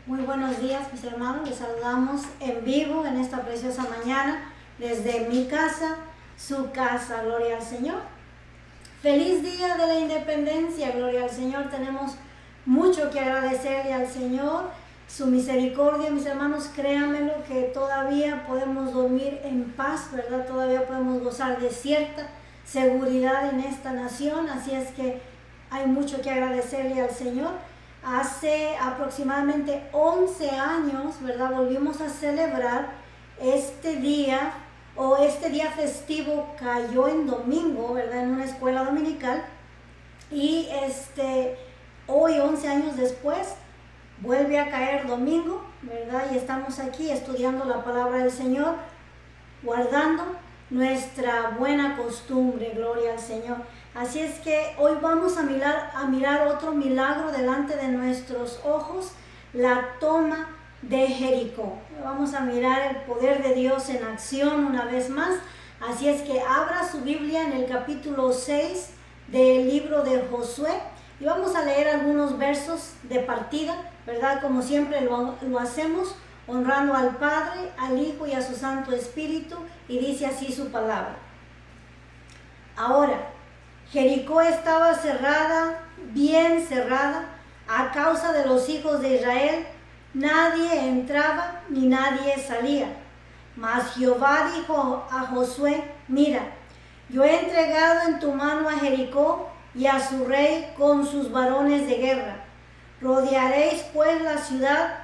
Muy buenos días, mis hermanos. Les saludamos en vivo en esta preciosa mañana desde mi casa, su casa. Gloria al Señor. Feliz día de la independencia. Gloria al Señor. Tenemos mucho que agradecerle al Señor. Su misericordia, mis hermanos, créanmelo que todavía podemos dormir en paz, ¿verdad? Todavía podemos gozar de cierta seguridad en esta nación. Así es que hay mucho que agradecerle al Señor. Hace aproximadamente 11 años, ¿verdad? Volvimos a celebrar este día festivo, cayó en domingo, ¿verdad? En una escuela dominical. Y hoy, 11 años después, vuelve a caer domingo, ¿verdad? Y estamos aquí estudiando la palabra del Señor, guardando nuestra buena costumbre. Gloria al Señor. Así es que hoy vamos a mirar otro milagro delante de nuestros ojos, la toma de Jericó. Vamos a mirar el poder de Dios en acción una vez más. Así es que abra su Biblia en el capítulo 6 del libro de Josué y vamos a leer algunos versos de partida, ¿verdad? Como siempre lo hacemos, honrando al Padre, al Hijo y a su Santo Espíritu, y dice así su palabra. Ahora, Jericó estaba cerrada, bien cerrada, a causa de los hijos de Israel. Nadie entraba ni nadie salía. Mas Jehová dijo a Josué: mira, yo he entregado en tu mano a Jericó y a su rey con sus varones de guerra. Rodearéis pues la ciudad,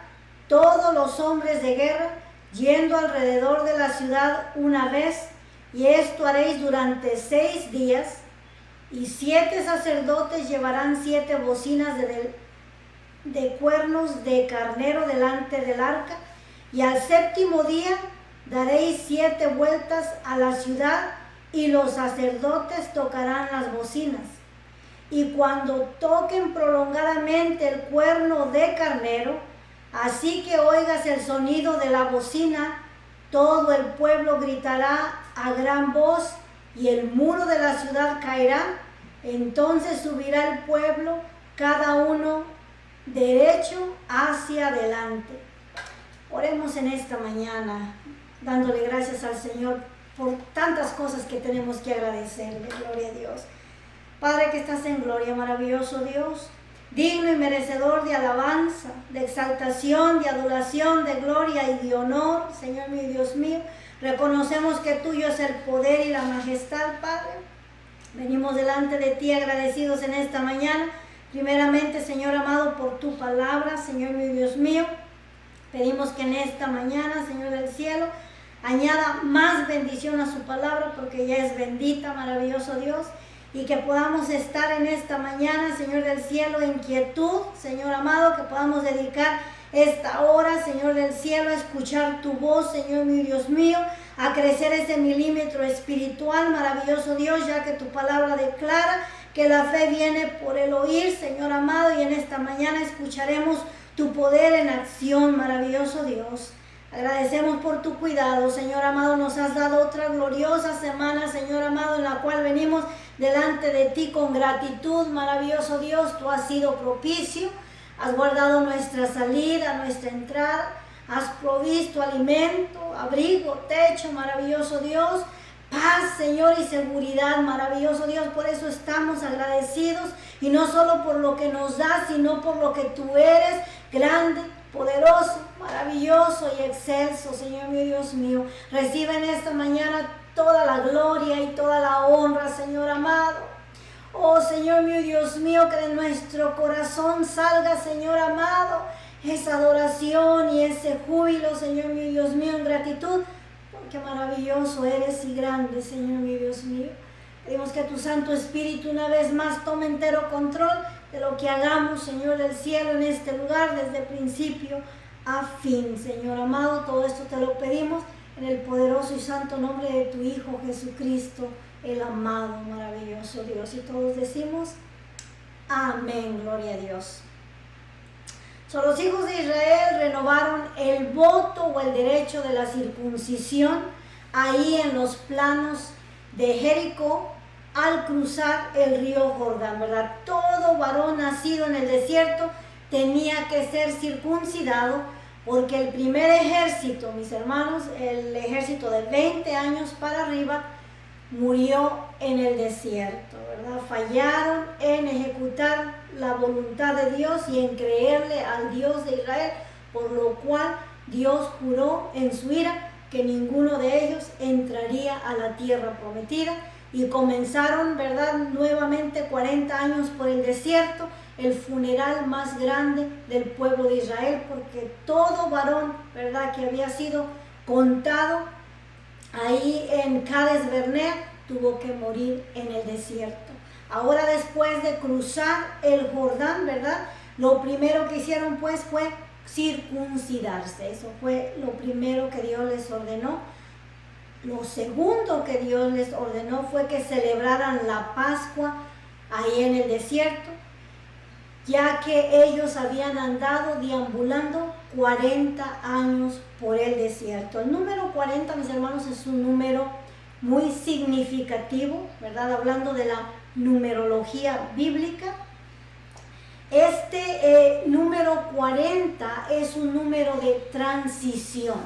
todos los hombres de guerra, yendo alrededor de la ciudad una vez, y esto haréis durante 6 días. Y 7 sacerdotes llevarán 7 bocinas de cuernos de carnero delante del arca, y al 7º día daréis 7 vueltas a la ciudad, y los sacerdotes tocarán las bocinas. Y cuando toquen prolongadamente el cuerno de carnero, así que oigas el sonido de la bocina, todo el pueblo gritará a gran voz, y el muro de la ciudad caerá. Entonces subirá el pueblo, cada uno derecho hacia adelante. Oremos en esta mañana, dándole gracias al Señor por tantas cosas que tenemos que agradecerle. Gloria a Dios. Padre que estás en gloria, maravilloso Dios, digno y merecedor de alabanza, de exaltación, de adoración, de gloria y de honor, Señor mío y Dios mío. Reconocemos que tuyo es el poder y la majestad, Padre. Venimos delante de ti agradecidos en esta mañana. Primeramente, Señor amado, por tu palabra, Señor mío y Dios mío. Pedimos que en esta mañana, Señor del cielo, añada más bendición a su palabra, porque ya es bendita, maravilloso Dios. Y que podamos estar en esta mañana, Señor del cielo, en quietud, Señor amado, que podamos dedicar esta hora, Señor del cielo, a escuchar tu voz, Señor mío y Dios mío, a crecer ese milímetro espiritual, maravilloso Dios, ya que tu palabra declara que la fe viene por el oír, Señor amado, y en esta mañana escucharemos tu poder en acción, maravilloso Dios. Agradecemos por tu cuidado, Señor amado. Nos has dado otra gloriosa semana, Señor amado, en la cual venimos delante de ti con gratitud, maravilloso Dios. Tú has sido propicio, has guardado nuestra salida, nuestra entrada, has provisto alimento, abrigo, techo, maravilloso Dios. Paz, Señor, y seguridad, maravilloso Dios. Por eso estamos agradecidos, y no solo por lo que nos das, sino por lo que tú eres, grande, poderoso, maravilloso y excelso, Señor mío, Dios mío. Recibe en esta mañana toda la gloria y toda la honra, Señor amado. Oh, Señor mío, Dios mío, que de nuestro corazón salga, Señor amado, esa adoración y ese júbilo, Señor mío, Dios mío, en gratitud, porque maravilloso eres y grande, Señor mío, Dios mío. Pedimos que tu Santo Espíritu una vez más tome entero control de lo que hagamos, Señor del cielo, en este lugar, desde principio a fin, Señor amado. Todo esto te lo pedimos en el poderoso y santo nombre de tu Hijo Jesucristo, el amado, maravilloso Dios. Y todos decimos amén, gloria a Dios. Los hijos de Israel renovaron el voto o el derecho de la circuncisión ahí en los planos de Jericó, al cruzar el río Jordán, ¿verdad? Todo varón nacido en el desierto tenía que ser circuncidado, porque el primer ejército, mis hermanos, el ejército de 20 años para arriba, murió en el desierto, ¿verdad? Fallaron en ejecutar la voluntad de Dios y en creerle al Dios de Israel, por lo cual Dios juró en su ira que ninguno de ellos entraría a la tierra prometida, y comenzaron, ¿verdad?, nuevamente 40 años por el desierto, el funeral más grande del pueblo de Israel, porque todo varón, ¿verdad?, que había sido contado ahí en Cades Barnea tuvo que morir en el desierto. Ahora, después de cruzar el Jordán, ¿verdad?, lo primero que hicieron pues fue circuncidarse. Eso fue lo primero que Dios les ordenó. Lo segundo que Dios les ordenó fue que celebraran la Pascua ahí en el desierto, ya que ellos habían andado deambulando 40 años por el desierto. El número 40, mis hermanos, es un número muy significativo, ¿verdad? Hablando de la numerología bíblica. Este número 40 es un número de transición,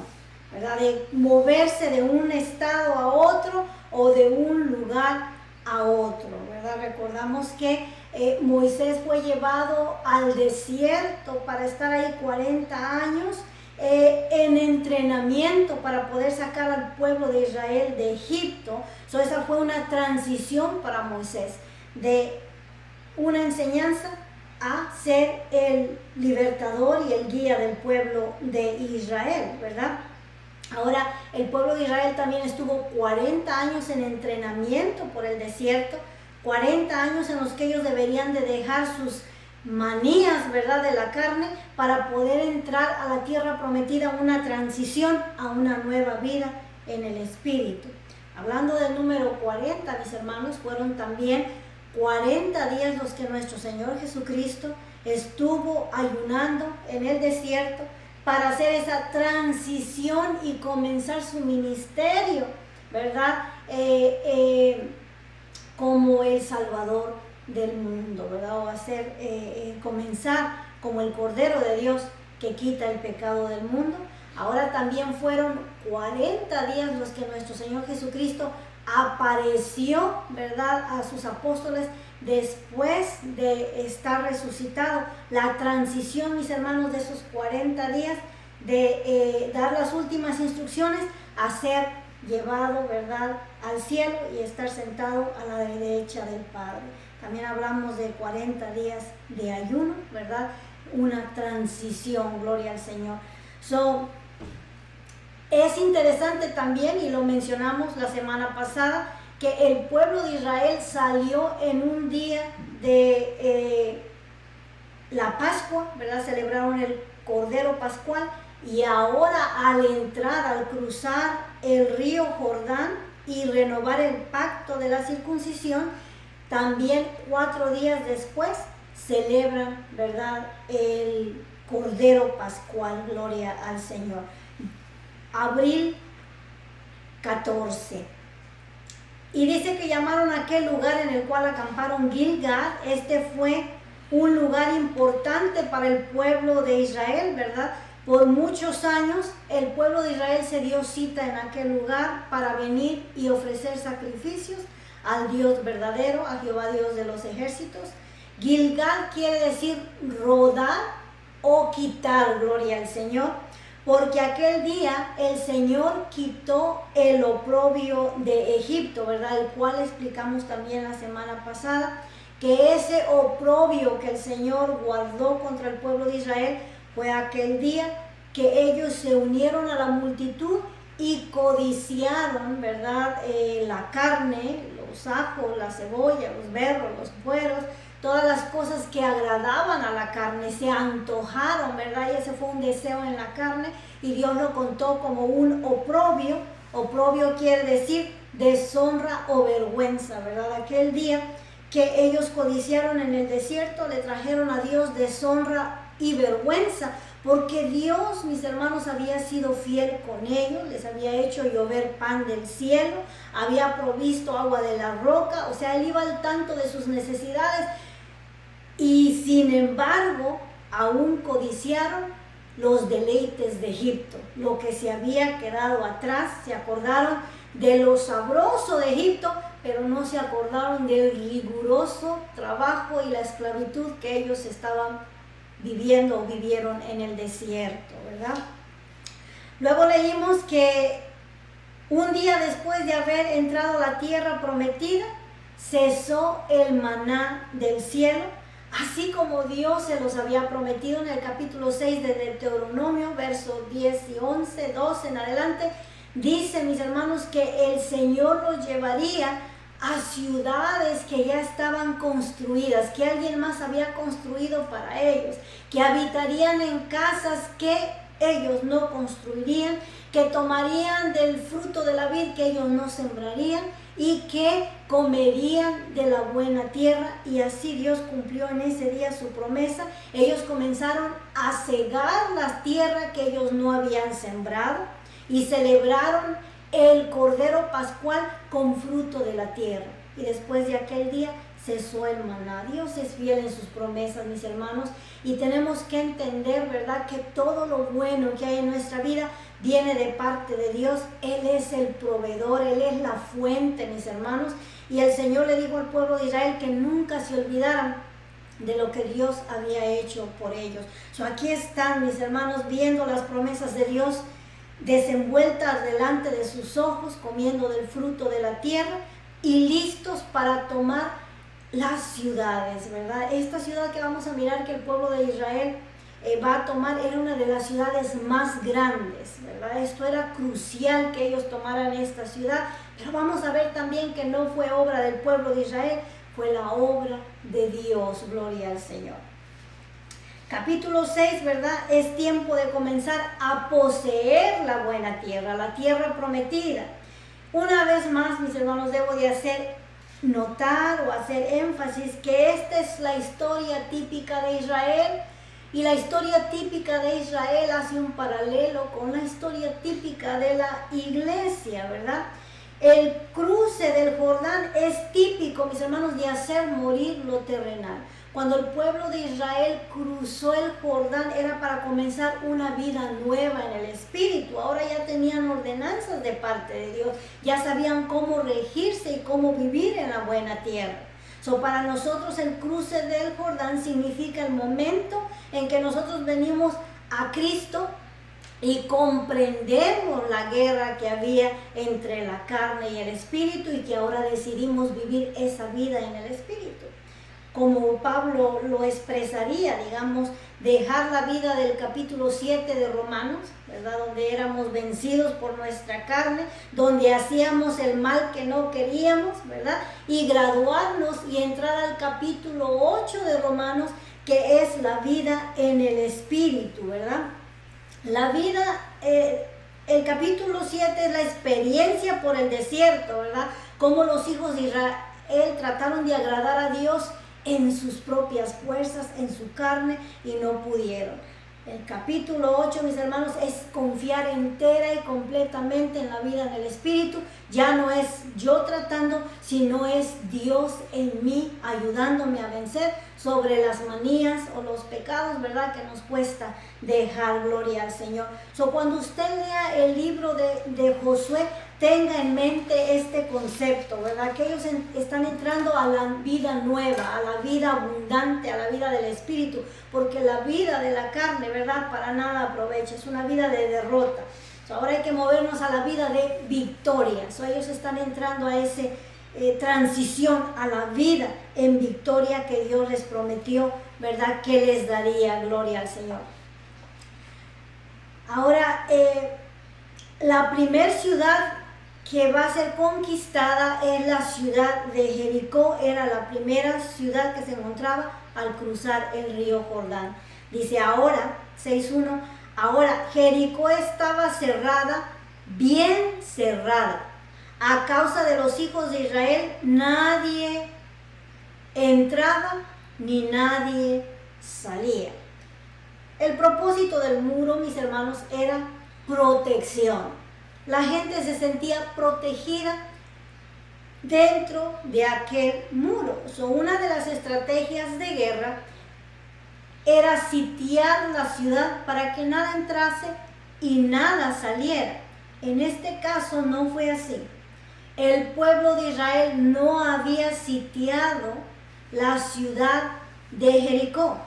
¿verdad? De moverse de un estado a otro o de un lugar a otro, ¿verdad? Recordamos que Moisés fue llevado al desierto para estar ahí 40 años en entrenamiento para poder sacar al pueblo de Israel de Egipto. Esa fue una transición para Moisés, de una enseñanza a ser el libertador y el guía del pueblo de Israel, ¿verdad? Ahora, el pueblo de Israel también estuvo 40 años en entrenamiento por el desierto, 40 años en los que ellos deberían de dejar sus manías, ¿verdad?, de la carne, para poder entrar a la tierra prometida, una transición a una nueva vida en el espíritu. Hablando del número 40, mis hermanos, fueron también 40 días los que nuestro Señor Jesucristo estuvo ayunando en el desierto para hacer esa transición y comenzar su ministerio, ¿verdad?, como el Salvador del mundo, ¿verdad? O hacer, comenzar como el Cordero de Dios que quita el pecado del mundo. Ahora también fueron 40 días los que nuestro Señor Jesucristo apareció, ¿verdad?, a sus apóstoles después de estar resucitado. La transición, mis hermanos, de esos 40 días, de dar las últimas instrucciones a ser llevado, ¿verdad?, al cielo y estar sentado a la derecha del Padre. También hablamos de 40 días de ayuno, ¿verdad? Una transición, gloria al Señor. Es interesante también, y lo mencionamos la semana pasada, que el pueblo de Israel salió en un día de la Pascua, ¿verdad? Celebraron el Cordero Pascual, y ahora al entrar, al cruzar el río Jordán y renovar el pacto de la circuncisión, también 4 días después celebran, ¿verdad?, el Cordero Pascual, gloria al Señor. Abril 14. Y dice que llamaron a aquel lugar en el cual acamparon Gilgal. Este fue un lugar importante para el pueblo de Israel, ¿verdad? Por muchos años el pueblo de Israel se dio cita en aquel lugar para venir y ofrecer sacrificios al Dios verdadero, a Jehová Dios de los ejércitos. Gilgal quiere decir rodar o quitar, gloria al Señor, porque aquel día el Señor quitó el oprobio de Egipto, ¿verdad? El cual explicamos también la semana pasada, que ese oprobio que el Señor guardó contra el pueblo de Israel fue aquel día que ellos se unieron a la multitud y codiciaron, ¿verdad?, la carne, los ajos, la cebolla, los berros, los pueros, todas las cosas que agradaban a la carne, se antojaron, ¿verdad? Y ese fue un deseo en la carne, y Dios lo contó como un oprobio. Oprobio quiere decir deshonra o vergüenza, ¿verdad? Aquel día que ellos codiciaron en el desierto, le trajeron a Dios deshonra y vergüenza, porque Dios, mis hermanos, había sido fiel con ellos, les había hecho llover pan del cielo, había provisto agua de la roca, o sea, Él iba al tanto de sus necesidades. Y sin embargo, aún codiciaron los deleites de Egipto, lo que se había quedado atrás. Se acordaron de lo sabroso de Egipto, pero no se acordaron del riguroso trabajo y la esclavitud que ellos estaban viviendo o vivieron en el desierto, ¿verdad? Luego leímos que un día después de haber entrado a la tierra prometida, cesó el maná del cielo, así como Dios se los había prometido en el capítulo 6 de Deuteronomio, versos 10 y 11, 12 en adelante. Dice, mis hermanos, que el Señor los llevaría a ciudades que ya estaban construidas, que alguien más había construido para ellos, que habitarían en casas que ellos no construirían, que tomarían del fruto de la vid que ellos no sembrarían y que comerían de la buena tierra. Y así Dios cumplió en ese día su promesa. Ellos comenzaron a cegar la tierra que ellos no habían sembrado y celebraron el Cordero Pascual con fruto de la tierra. Y después de aquel día cesó el maná. Dios es fiel en sus promesas, mis hermanos, y tenemos que entender, ¿verdad?, que todo lo bueno que hay en nuestra vida viene de parte de Dios. Él es el proveedor, Él es la fuente, mis hermanos, y el Señor le dijo al pueblo de Israel que nunca se olvidaran de lo que Dios había hecho por ellos. Aquí están, mis hermanos, viendo las promesas de Dios desenvueltas delante de sus ojos, comiendo del fruto de la tierra y listos para tomar las ciudades, ¿verdad? Esta ciudad que vamos a mirar que el pueblo de Israel va a tomar era una de las ciudades más grandes, ¿verdad? Esto era crucial que ellos tomaran esta ciudad, pero vamos a ver también que no fue obra del pueblo de Israel, fue la obra de Dios, gloria al Señor. Capítulo 6, ¿verdad? Es tiempo de comenzar a poseer la buena tierra, la tierra prometida. Una vez más, mis hermanos, debo de hacer notar o hacer énfasis que esta es la historia típica de Israel, y la historia típica de Israel hace un paralelo con la historia típica de la iglesia, ¿verdad? El cruce del Jordán es típico, mis hermanos, de hacer morir lo terrenal. Cuando el pueblo de Israel cruzó el Jordán era para comenzar una vida nueva en el Espíritu. Ahora ya tenían ordenanzas de parte de Dios, ya sabían cómo regirse y cómo vivir en la buena tierra. Para nosotros el cruce del Jordán significa el momento en que nosotros venimos a Cristo y comprendemos la guerra que había entre la carne y el Espíritu, y que ahora decidimos vivir esa vida en el Espíritu. Como Pablo lo expresaría, digamos, dejar la vida del capítulo 7 de Romanos, ¿verdad?, donde éramos vencidos por nuestra carne, donde hacíamos el mal que no queríamos, ¿verdad?, y graduarnos y entrar al capítulo 8 de Romanos, que es la vida en el Espíritu, ¿verdad? La vida, el capítulo 7 es la experiencia por el desierto, ¿verdad?, cómo los hijos de Israel trataron de agradar a Dios en sus propias fuerzas, en su carne, y no pudieron. El capítulo 8, mis hermanos, es confiar entera y completamente en la vida en el Espíritu. Ya no es yo tratando, sino es Dios en mí ayudándome a vencer sobre las manías o los pecados, ¿verdad?, que nos cuesta dejar. Gloria al Señor. Cuando usted lea el libro de Josué, tenga en mente este concepto, ¿verdad? Que ellos están entrando a la vida nueva, a la vida abundante, a la vida del Espíritu, porque la vida de la carne, ¿verdad?, para nada aprovecha, es una vida de derrota. Ahora hay que movernos a la vida de victoria. Ellos están entrando a esa transición a la vida en victoria que Dios les prometió, ¿verdad?, que les daría. Gloria al Señor. Ahora, la primer ciudad que va a ser conquistada es la ciudad de Jericó. Era la primera ciudad que se encontraba al cruzar el río Jordán. Dice ahora, 6:1, ahora Jericó estaba cerrada, bien cerrada. A causa de los hijos de Israel, nadie entraba ni nadie salía. El propósito del muro, mis hermanos, era protección. La gente se sentía protegida dentro de aquel muro. Una de las estrategias de guerra era sitiar la ciudad para que nada entrase y nada saliera. En este caso no fue así. El pueblo de Israel no había sitiado la ciudad de Jericó.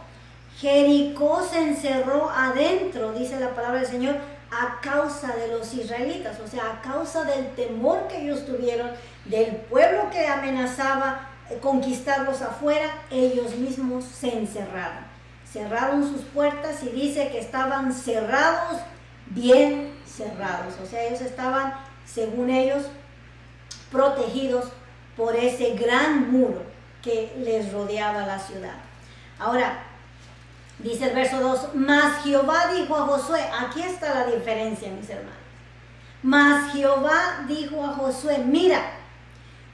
Jericó se encerró adentro, dice la palabra del Señor, a causa de los israelitas, o sea, a causa del temor que ellos tuvieron, del pueblo que amenazaba conquistarlos afuera, ellos mismos se encerraron. Cerraron sus puertas y dice que estaban cerrados, bien cerrados, o sea, ellos estaban, según ellos, protegidos por ese gran muro que les rodeaba la ciudad. Ahora, dice el verso 2, mas Jehová dijo a Josué, aquí está la diferencia, mis hermanos. Mas Jehová dijo a Josué, mira,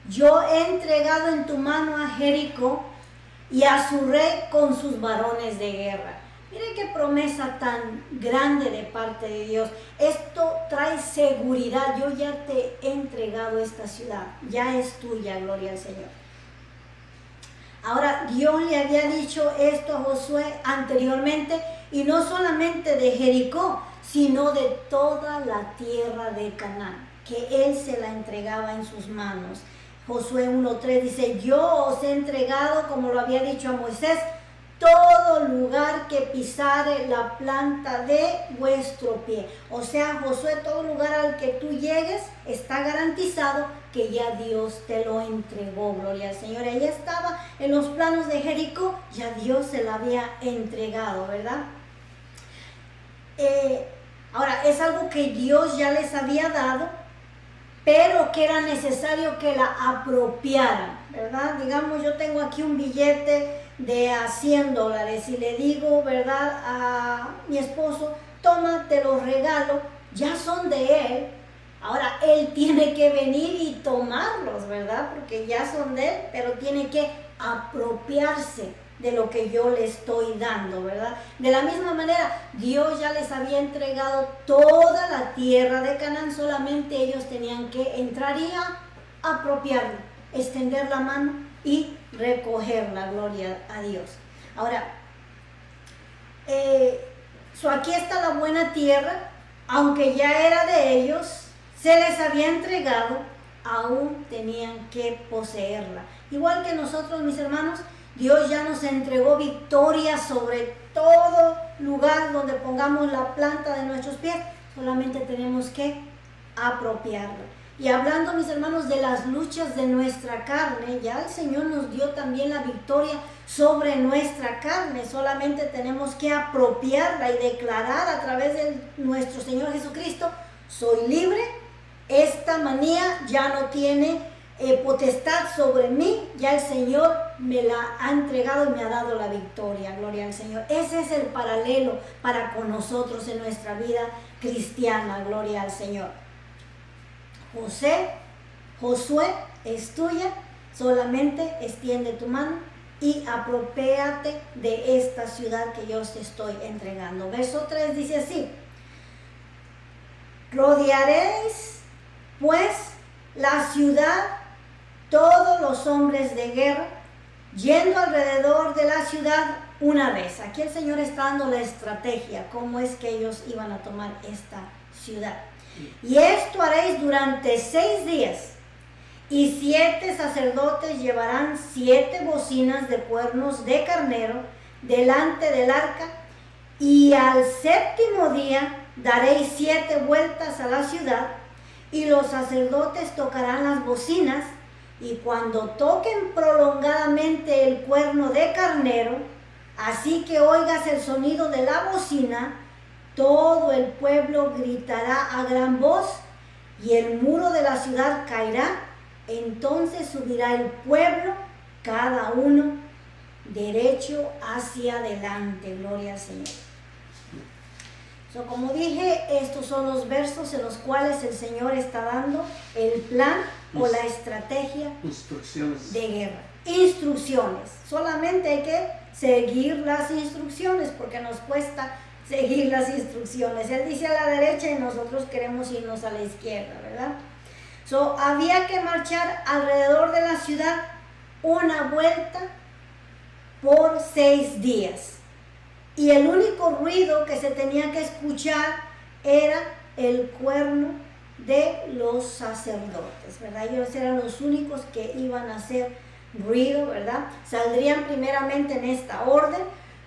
yo he entregado en tu mano a Jericó y a su rey con sus varones de guerra. Mire qué promesa tan grande de parte de Dios. Esto trae seguridad. Yo ya te he entregado esta ciudad. Ya es tuya, gloria al Señor. Ahora, Dios le había dicho esto a Josué anteriormente, y no solamente de Jericó, sino de toda la tierra de Canaán, que él se la entregaba en sus manos. Josué 1:3 dice, yo os he entregado, como lo había dicho a Moisés, todo lugar que pisare la planta de vuestro pie. O sea, Josué, todo lugar al que tú llegues está garantizado que ya Dios te lo entregó, gloria al Señor. Ella estaba en los planos de Jericó, ya Dios se la había entregado, ¿verdad? Ahora, es algo que Dios ya les había dado, pero que era necesario que la apropiaran, ¿verdad? Digamos, yo tengo aquí un billete de a $100 y le digo, ¿verdad?, a mi esposo, toma, te los regalo, ya son de él. Ahora él tiene que venir y tomarlos, ¿verdad? Porque ya son de él, pero tiene que apropiarse de lo que yo le estoy dando, ¿verdad? De la misma manera, Dios ya les había entregado toda la tierra de Canaán, solamente ellos tenían que entrar y apropiarla, extender la mano y recoger la gloria a Dios. Ahora, aquí está la buena tierra, aunque ya era de ellos, se les había entregado, aún tenían que poseerla. Igual que nosotros, mis hermanos, Dios ya nos entregó victoria sobre todo lugar donde pongamos la planta de nuestros pies, solamente tenemos que apropiarla. Y hablando, mis hermanos, de las luchas de nuestra carne, ya el Señor nos dio también la victoria sobre nuestra carne. Solamente tenemos que apropiarla y declarar a través de nuestro Señor Jesucristo, soy libre, esta manía ya no tiene potestad sobre mí, ya el Señor me la ha entregado y me ha dado la victoria, gloria al Señor. Ese es el paralelo para con nosotros en nuestra vida cristiana, gloria al Señor. Josué es tuya, solamente extiende tu mano y apropiate de esta ciudad que yo te estoy entregando. Verso 3 dice así, rodearéis pues la ciudad todos los hombres de guerra, yendo alrededor de la ciudad una vez. Aquí el Señor está dando la estrategia, cómo es que ellos iban a tomar esta ciudad. Y esto haréis durante 6 días, y 7 sacerdotes llevarán 7 bocinas de cuernos de carnero delante del arca, y al 7º día daréis 7 vueltas a la ciudad, y los sacerdotes tocarán las bocinas, y cuando toquen prolongadamente el cuerno de carnero, así que oigas el sonido de la bocina, todo el pueblo gritará a gran voz, y el muro de la ciudad caerá. Entonces subirá el pueblo, cada uno derecho hacia adelante. Gloria al Señor. Como dije, estos son los versos en los cuales el Señor está dando el plan o la estrategia de guerra. Instrucciones. Solamente hay que seguir las instrucciones, porque nos cuesta seguir las instrucciones. Él dice a la derecha y nosotros queremos irnos a la izquierda, ¿verdad? Había que marchar alrededor de la ciudad una vuelta por 6 días. y el único ruido que se tenía que escuchar era el cuerno de los sacerdotes, ¿verdad? Ellos eran los únicos que iban a hacer ruido, ¿verdad? Saldrían primeramente en esta orden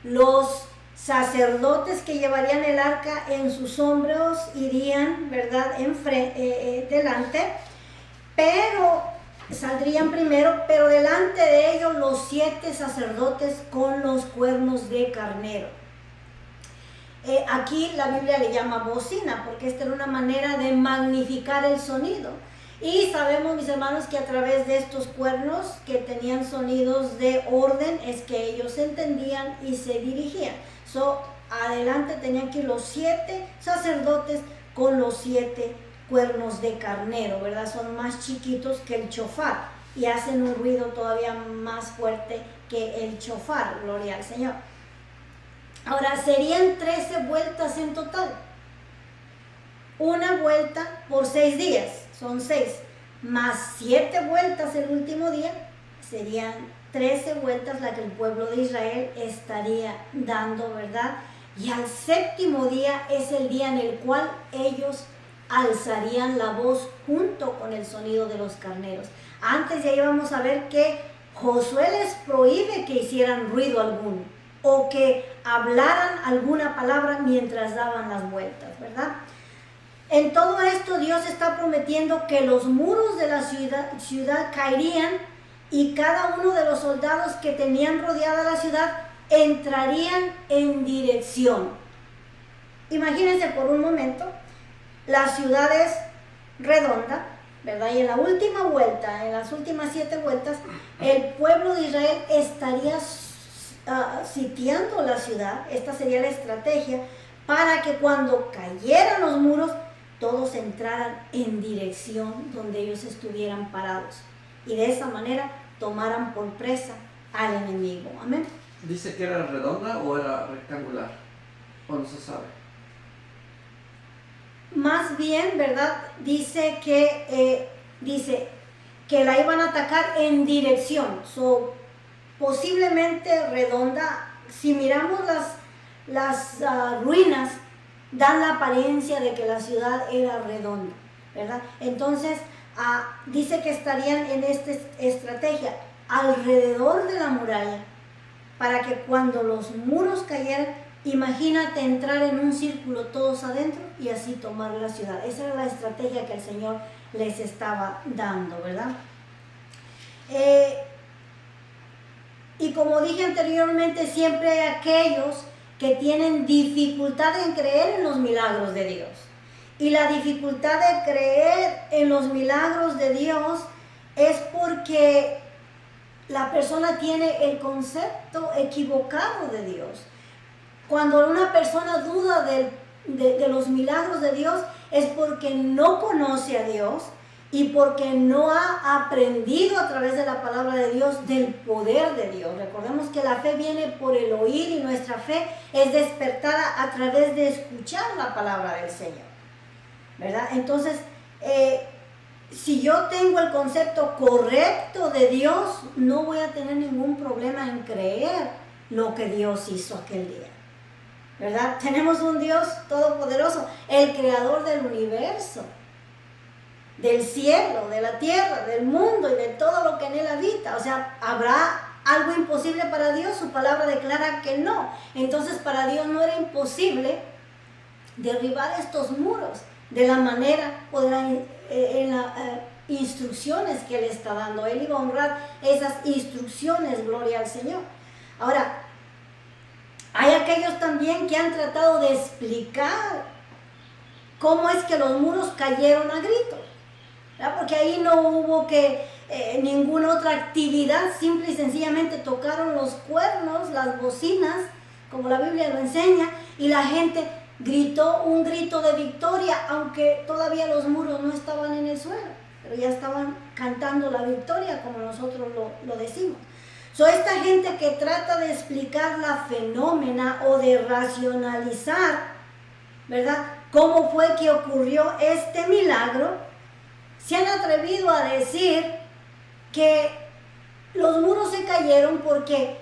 los sacerdotes que llevarían el arca en sus hombros, irían, ¿verdad?, delante, pero saldrían primero, pero delante de ellos los 7 sacerdotes con los cuernos de carnero. Aquí la Biblia le llama bocina, porque esta era una manera de magnificar el sonido. Y sabemos, mis hermanos, que a través de estos cuernos que tenían sonidos de orden, es que ellos entendían y se dirigían. Adelante tenían que ir los 7 sacerdotes con los 7 cuernos de carnero, ¿verdad? Son más chiquitos que el chofar y hacen un ruido todavía más fuerte que el chofar, gloria al Señor. Ahora, serían 13 vueltas en total. Una vuelta por 6 días, son 6, más 7 vueltas el último día, serían 13 vueltas la que el pueblo de Israel estaría dando, ¿verdad? Y al 7º día es el día en el cual ellos alzarían la voz junto con el sonido de los carneros. Antes ya íbamos a ver que Josué les prohíbe que hicieran ruido alguno o que hablaran alguna palabra mientras daban las vueltas, ¿verdad? En todo esto Dios está prometiendo que los muros de la ciudad caerían y cada uno de los soldados que tenían rodeada la ciudad entrarían en dirección. Imagínense por un momento, la ciudad es redonda, ¿verdad? Y en la última vuelta, en las últimas 7 vueltas, el pueblo de Israel estaría sitiando la ciudad. Esta sería la estrategia para que cuando cayeran los muros, todos entraran en dirección donde ellos estuvieran parados. Y de esa manera tomaran por presa al enemigo. Amén. ¿Dice que era redonda o era rectangular? ¿O no se sabe? Más bien, ¿verdad? Dice que la iban a atacar en dirección. Posiblemente redonda. Si miramos las ruinas, dan la apariencia de que la ciudad era redonda, ¿verdad? Entonces, dice que estarían en esta estrategia alrededor de la muralla, para que cuando los muros cayeran, imagínate entrar en un círculo todos adentro y así tomar la ciudad. Esa era la estrategia que el Señor les estaba dando, ¿verdad? Y como dije anteriormente, siempre hay aquellos que tienen dificultad en creer en los milagros de Dios. Y la dificultad de creer en los milagros de Dios es porque la persona tiene el concepto equivocado de Dios. Cuando una persona duda de los milagros de Dios, es porque no conoce a Dios y porque no ha aprendido a través de la palabra de Dios del poder de Dios. Recordemos que la fe viene por el oír y nuestra fe es despertada a través de escuchar la palabra del Señor, ¿verdad? Entonces, si yo tengo el concepto correcto de Dios, no voy a tener ningún problema en creer lo que Dios hizo aquel día, ¿verdad? Tenemos un Dios todopoderoso, el creador del universo, del cielo, de la tierra, del mundo y de todo lo que en él habita. O sea, ¿habrá algo imposible para Dios? Su palabra declara que no. Entonces, para Dios no era imposible derribar estos muros de la manera o en las instrucciones que él está dando. Él iba a honrar esas instrucciones, gloria al Señor. Ahora, hay aquellos también que han tratado de explicar cómo es que los muros cayeron a gritos, ¿verdad? Porque ahí no hubo ninguna otra actividad, simple y sencillamente tocaron los cuernos, las bocinas, como la Biblia lo enseña, y la gente gritó un grito de victoria, aunque todavía los muros no estaban en el suelo, pero ya estaban cantando la victoria, como nosotros lo decimos. Esta gente que trata de explicar la fenómena o de racionalizar, ¿verdad?, cómo fue que ocurrió este milagro, se han atrevido a decir que los muros se cayeron porque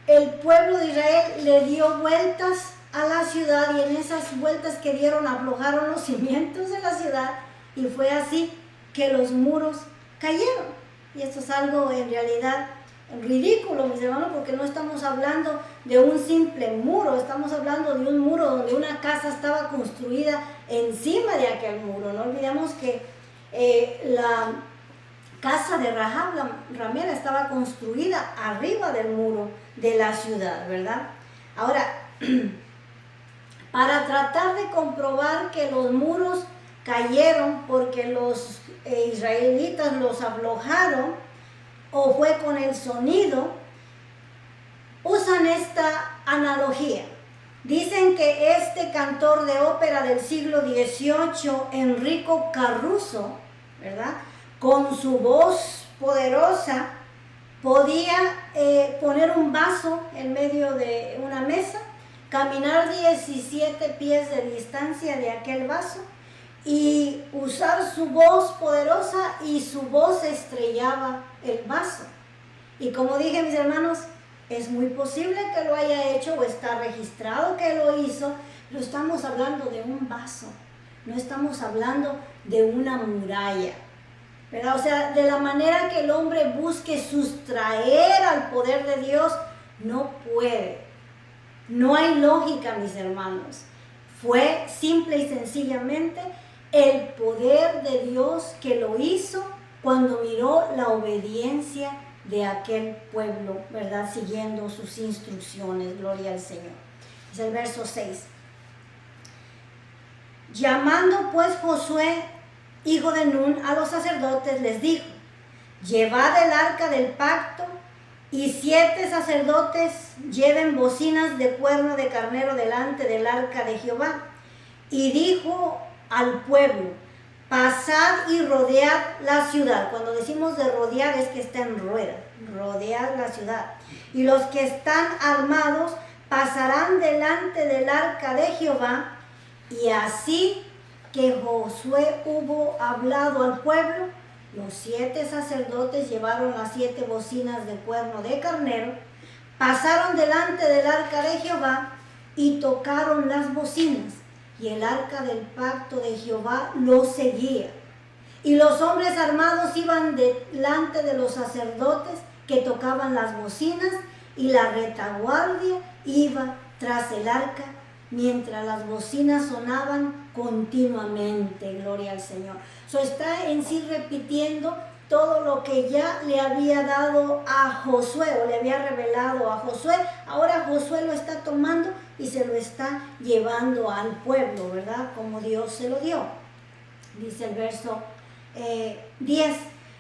el pueblo de Israel le dio vueltas a la ciudad y en esas vueltas que dieron aflojaron los cimientos de la ciudad y fue así que los muros cayeron. Y esto es algo en realidad ridículo, mis hermanos, porque no estamos hablando de un simple muro, estamos hablando de un muro donde una casa estaba construida encima de aquel muro. No olvidemos que la casa de Rahab, la ramera, estaba construida arriba del muro de la ciudad, ¿verdad? Ahora, para tratar de comprobar que los muros cayeron porque los israelitas los aflojaron o fue con el sonido, usan esta analogía. Dicen que este cantor de ópera del siglo XVIII, Enrico Caruso, ¿verdad?, con su voz poderosa podía poner un vaso en medio de una mesa, caminar 17 pies de distancia de aquel vaso y usar su voz poderosa, y su voz estrellaba el vaso. Y como dije, mis hermanos, es muy posible que lo haya hecho o está registrado que lo hizo, pero estamos hablando de un vaso, no estamos hablando de una muralla, ¿verdad? O sea, de la manera que el hombre busque sustraer al poder de Dios, no puede. No hay lógica, mis hermanos. Fue simple y sencillamente el poder de Dios que lo hizo cuando miró la obediencia de aquel pueblo, ¿verdad?, siguiendo sus instrucciones. Gloria al Señor. Es el verso 6. Llamando pues Josué, hijo de Nun, a los sacerdotes, les dijo: llevad el arca del pacto, y 7 sacerdotes lleven bocinas de cuerno de carnero delante del arca de Jehová. Y dijo al pueblo: pasad y rodead la ciudad. Cuando decimos de rodear es que está en rueda, rodead la ciudad. Y los que están armados pasarán delante del arca de Jehová. Y así que Josué hubo hablado al pueblo, los 7 sacerdotes llevaron las 7 bocinas de cuerno de carnero, pasaron delante del arca de Jehová y tocaron las bocinas, y el arca del pacto de Jehová los seguía. Y los hombres armados iban delante de los sacerdotes que tocaban las bocinas, y la retaguardia iba tras el arca, mientras las bocinas sonaban continuamente. Gloria al Señor. Está en sí repitiendo todo lo que ya le había dado a Josué, o le había revelado a Josué. Ahora Josué lo está tomando y se lo está llevando al pueblo, ¿verdad?, como Dios se lo dio. Dice el verso 10.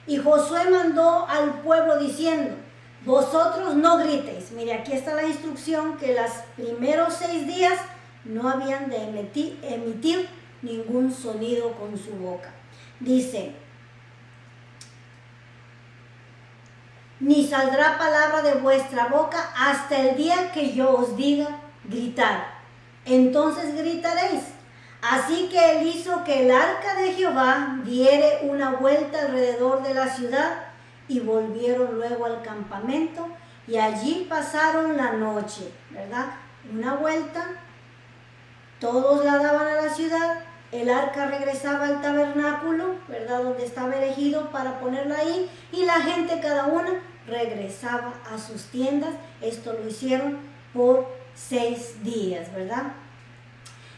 Y Josué mandó al pueblo diciendo: vosotros no gritéis. Mire, aquí está la instrucción, que los primeros 6 días no habían de emitir ningún sonido con su boca. Dice: ni saldrá palabra de vuestra boca hasta el día que yo os diga gritad, entonces gritaréis. Así que él hizo que el arca de Jehová diere una vuelta alrededor de la ciudad, y volvieron luego al campamento, y allí pasaron la noche, ¿verdad? Una vuelta, todos la daban a la ciudad, el arca regresaba al tabernáculo, ¿verdad?, donde estaba erigido para ponerla ahí, y la gente, cada una, regresaba a sus tiendas. Esto lo hicieron por 6 días, ¿verdad?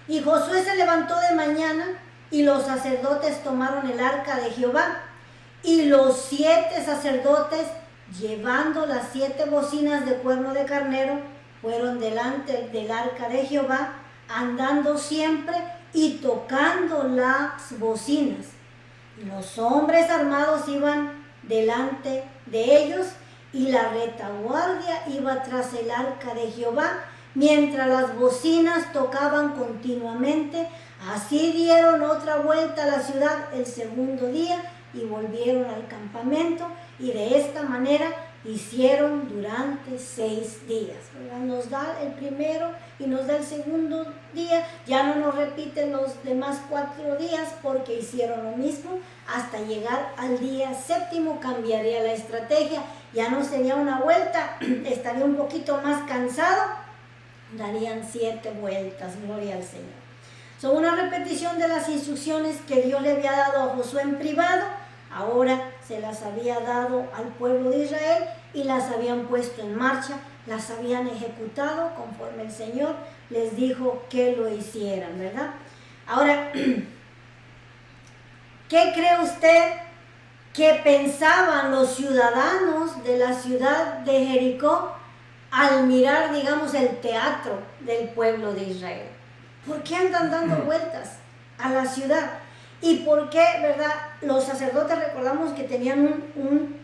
Y Josué se levantó de mañana, y los sacerdotes tomaron el arca de Jehová, y los 7 sacerdotes, llevando las 7 bocinas de cuerno de carnero, fueron delante del arca de Jehová, andando siempre y tocando las bocinas. Y los hombres armados iban delante de ellos, y la retaguardia iba tras el arca de Jehová, mientras las bocinas tocaban continuamente. Así dieron otra vuelta a la ciudad el segundo día, y volvieron al campamento, y de esta manera hicieron durante 6 días, ¿verdad? Nos da el primero y nos da el segundo día, ya no nos repiten los demás 4 días porque hicieron lo mismo. Hasta llegar al día 7º cambiaría la estrategia, ya no sería una vuelta, estaría un poquito más cansado, darían 7 vueltas, gloria al Señor. Son una repetición de las instrucciones que Dios le había dado a Josué en privado, ahora se las había dado al pueblo de Israel y las habían puesto en marcha, las habían ejecutado conforme el Señor les dijo que lo hicieran, ¿verdad? Ahora, ¿qué cree usted que pensaban los ciudadanos de la ciudad de Jericó al mirar, digamos, el teatro del pueblo de Israel? ¿Por qué andan dando vueltas a la ciudad? ¿Y por qué, verdad? Los sacerdotes, recordamos que tenían un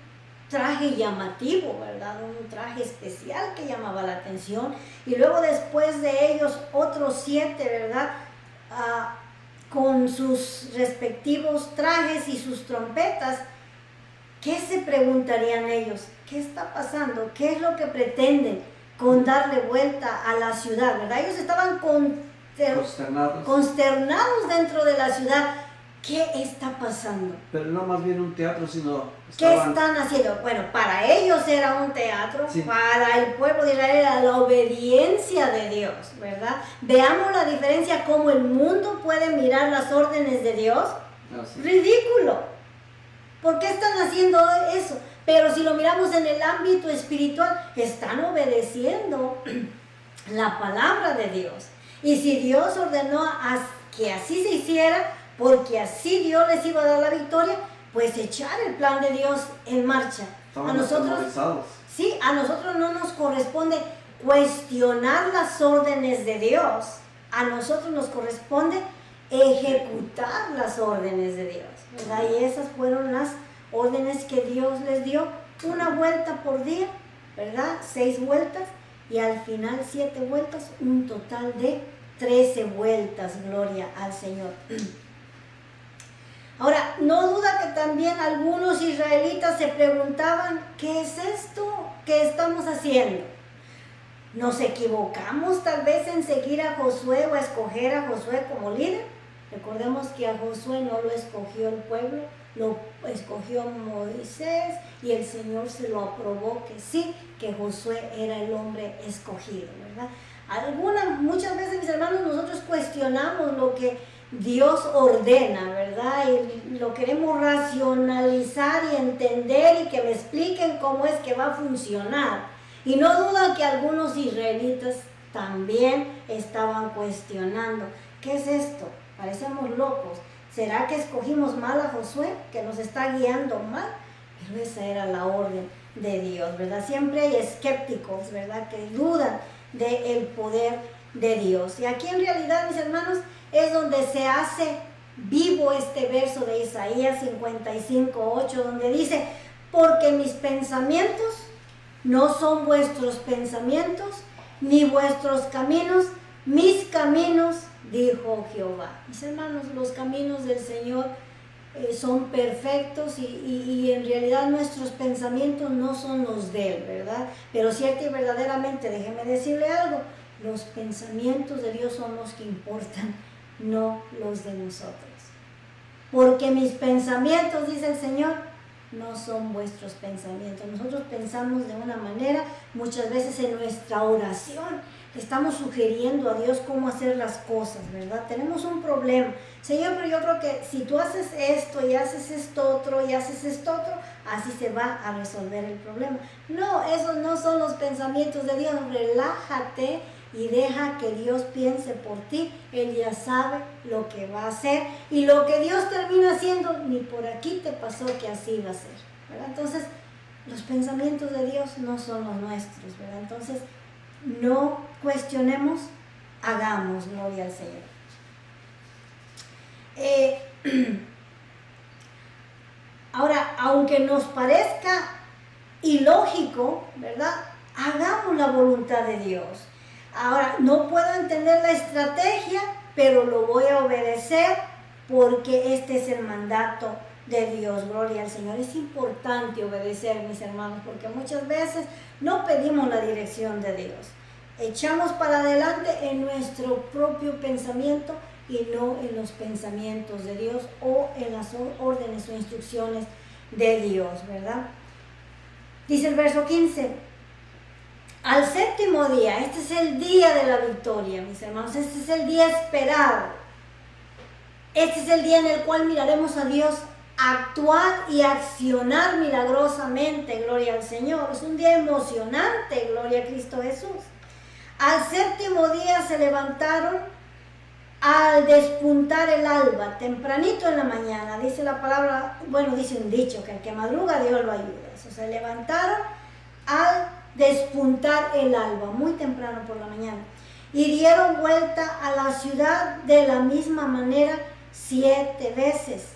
traje llamativo, ¿verdad? Un traje especial que llamaba la atención. Y luego después de ellos otros 7, ¿verdad? Con sus respectivos trajes y sus trompetas. ¿Qué se preguntarían ellos? ¿Qué está pasando? ¿Qué es lo que pretenden con darle vuelta a la ciudad, verdad? Ellos estaban consternados dentro de la ciudad. ¿Qué está pasando? Pero no más bien un teatro, sino... ¿Qué están haciendo? Bueno, para ellos era un teatro, sí. Para el pueblo de Israel era la obediencia de Dios, ¿verdad? Veamos la diferencia, cómo el mundo puede mirar las órdenes de Dios. Sí. Ridículo. ¿Por qué están haciendo eso? Pero si lo miramos en el ámbito espiritual, están obedeciendo la palabra de Dios. Y si Dios ordenó que así se hiciera, porque así Dios les iba a dar la victoria, pues echar el plan de Dios en marcha. Estaban atemorizados. Sí, a nosotros no nos corresponde cuestionar las órdenes de Dios. A nosotros nos corresponde ejecutar las órdenes de Dios, ¿verdad? Y esas fueron las órdenes que Dios les dio. Una vuelta por día, ¿verdad? 6 vueltas y al final 7 vueltas, un total de 13 vueltas, gloria al Señor. Ahora, no duda que también algunos israelitas se preguntaban, ¿qué es esto que estamos haciendo? ¿Nos equivocamos tal vez en seguir a Josué o a escoger a Josué como líder? Recordemos que a Josué no lo escogió el pueblo, lo escogió Moisés y el Señor se lo aprobó que sí, que Josué era el hombre escogido, ¿verdad? Muchas veces, mis hermanos, nosotros cuestionamos lo que Dios ordena, ¿verdad? Y lo queremos racionalizar y entender y que me expliquen cómo es que va a funcionar. Y no duda que algunos israelitas también estaban cuestionando, ¿qué es esto? Parecemos locos. ¿Será que escogimos mal a Josué, que nos está guiando mal? Pero esa era la orden de Dios, ¿verdad? Siempre hay escépticos, ¿verdad? Que dudan del poder de Dios. Y aquí en realidad, mis hermanos, es donde se hace vivo este verso de Isaías 55:8, donde dice, porque mis pensamientos no son vuestros pensamientos, ni vuestros caminos, mis caminos, dijo Jehová. Mis hermanos, los caminos del Señor son perfectos y en realidad nuestros pensamientos no son los de Él, ¿verdad? Pero cierta y verdaderamente, déjeme decirle algo, los pensamientos de Dios son los que importan, no los de nosotros. Porque mis pensamientos, dice el Señor, no son vuestros pensamientos. Nosotros pensamos de una manera, muchas veces en nuestra oración estamos sugiriendo a Dios cómo hacer las cosas, ¿verdad? Tenemos un problema. Señor, pero yo creo que si tú haces esto y haces esto otro y haces esto otro, así se va a resolver el problema. No, esos no son los pensamientos de Dios. Relájate y deja que Dios piense por ti. Él ya sabe lo que va a hacer y lo que Dios termina haciendo, ni por aquí te pasó que así va a ser, ¿verdad? Entonces, los pensamientos de Dios no son los nuestros, ¿verdad? Entonces, no cuestionemos, hagamos, gloria al Señor. Ahora, aunque nos parezca ilógico, ¿verdad? Hagamos la voluntad de Dios. Ahora, no puedo entender la estrategia, pero lo voy a obedecer porque este es el mandato de Dios. Gloria al Señor. Es importante obedecer, mis hermanos, porque muchas veces no pedimos la dirección de Dios. Echamos para adelante en nuestro propio pensamiento y no en los pensamientos de Dios o en las órdenes o instrucciones de Dios, ¿verdad? Dice el verso 15: al séptimo día, este es el día de la victoria, mis hermanos, este es el día esperado. Este es el día en el cual miraremos a Dios actuar y accionar milagrosamente, gloria al Señor. Es un día emocionante, gloria a Cristo Jesús. Al séptimo día se levantaron al despuntar el alba, tempranito en la mañana, dice la palabra, bueno, dice un dicho, que el que madruga Dios lo ayuda. O sea, se levantaron al despuntar el alba, muy temprano por la mañana, y dieron vuelta a la ciudad de la misma manera 7 veces.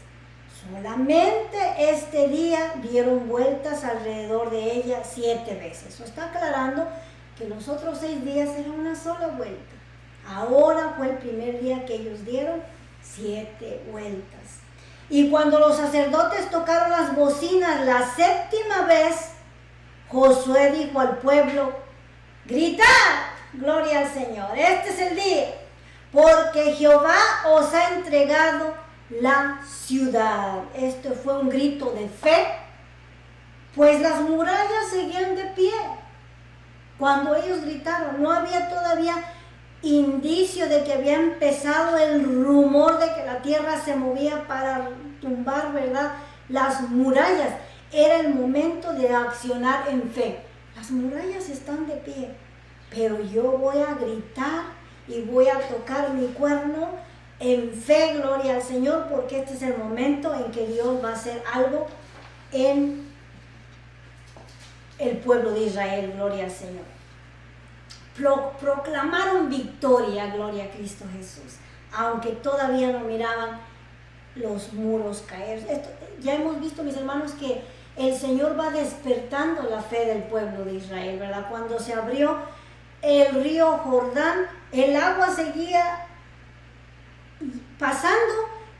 Solamente este día dieron vueltas alrededor de ella 7 veces. Eso está aclarando que los otros 6 días era una sola vuelta. Ahora fue el primer día que ellos dieron 7 vueltas. Y cuando los sacerdotes tocaron las bocinas la 7ª vez, Josué dijo al pueblo: gritad, gloria al Señor, este es el día, porque Jehová os ha entregado la ciudad. Esto fue un grito de fe, pues las murallas seguían de pie. Cuando ellos gritaron, no había todavía indicio de que había empezado el rumor de que la tierra se movía para tumbar, ¿verdad?, las murallas. Era el momento de accionar en fe. Las murallas están de pie, pero yo voy a gritar y voy a tocar mi cuerno en fe, gloria al Señor, porque este es el momento en que Dios va a hacer algo en el pueblo de Israel, gloria al Señor. Proclamaron victoria, gloria a Cristo Jesús, aunque todavía no miraban los muros caer. Ya hemos visto, mis hermanos, que el Señor va despertando la fe del pueblo de Israel, ¿verdad? Cuando se abrió el río Jordán, el agua seguía pasando,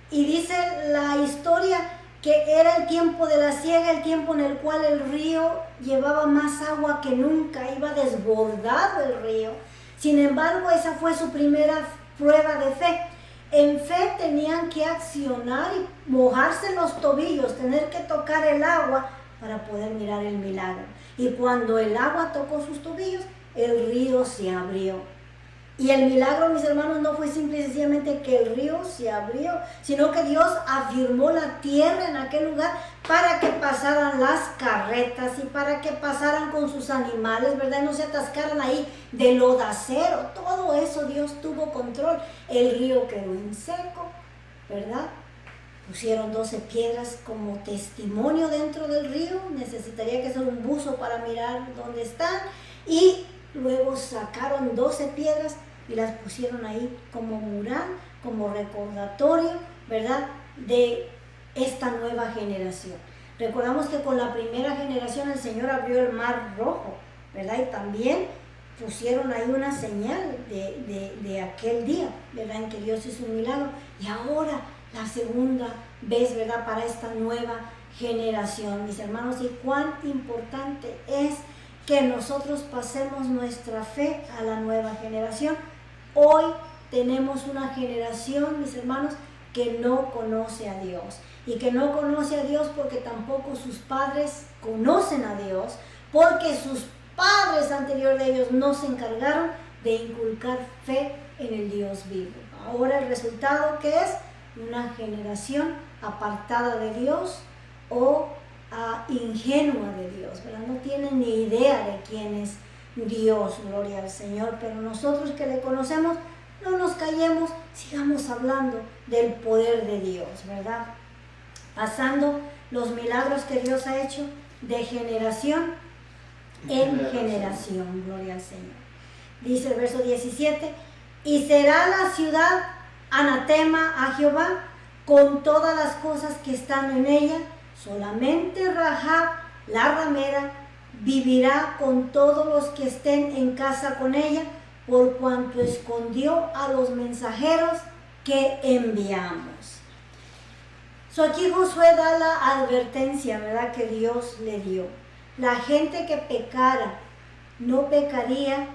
y dice la historia que era el tiempo de la siega, el tiempo en el cual el río llevaba más agua que nunca, iba desbordado el río. Sin embargo, esa fue su primera prueba de fe. En fe tenían que accionar y mojarse los tobillos, tener que tocar el agua para poder mirar el milagro. Y cuando el agua tocó sus tobillos, el río se abrió. Y el milagro, mis hermanos, no fue simple y sencillamente que el río se abrió, sino que Dios afirmó la tierra en aquel lugar para que pasaran las carretas y para que pasaran con sus animales, ¿verdad? No se atascaran ahí de lodacero. Todo eso Dios tuvo control. El río quedó en seco, ¿verdad? Pusieron 12 piedras como testimonio dentro del río. Necesitaría que ser un buzo para mirar dónde están. Y luego sacaron 12 piedras y las pusieron ahí como mural, como recordatorio, ¿verdad?, de esta nueva generación. Recordamos que con la primera generación el Señor abrió el mar rojo, ¿verdad? Y también pusieron ahí una señal de aquel día, ¿verdad?, en que Dios hizo un milagro. Y ahora la segunda vez, ¿verdad?, para esta nueva generación, mis hermanos. Y cuán importante es que nosotros pasemos nuestra fe a la nueva generación. Hoy tenemos una generación, mis hermanos, que no conoce a Dios. Y que no conoce a Dios porque tampoco sus padres conocen a Dios, porque sus padres anteriores de ellos no se encargaron de inculcar fe en el Dios vivo. Ahora el resultado, ¿qué es? Una generación apartada de Dios o ingenua de Dios, ¿verdad? No tienen ni idea de quién es Dios, gloria al Señor. Pero nosotros que le conocemos, no nos callemos, sigamos hablando del poder de Dios, ¿verdad? Pasando los milagros que Dios ha hecho de generación en generación, gloria al Señor. Dice el verso 17: y será la ciudad anatema a Jehová con todas las cosas que están en ella. Solamente Rahab, la ramera, vivirá con todos los que estén en casa con ella, por cuanto escondió a los mensajeros que enviamos. Aquí Josué da la advertencia, ¿verdad?, que Dios le dio. La gente que pecara no pecaría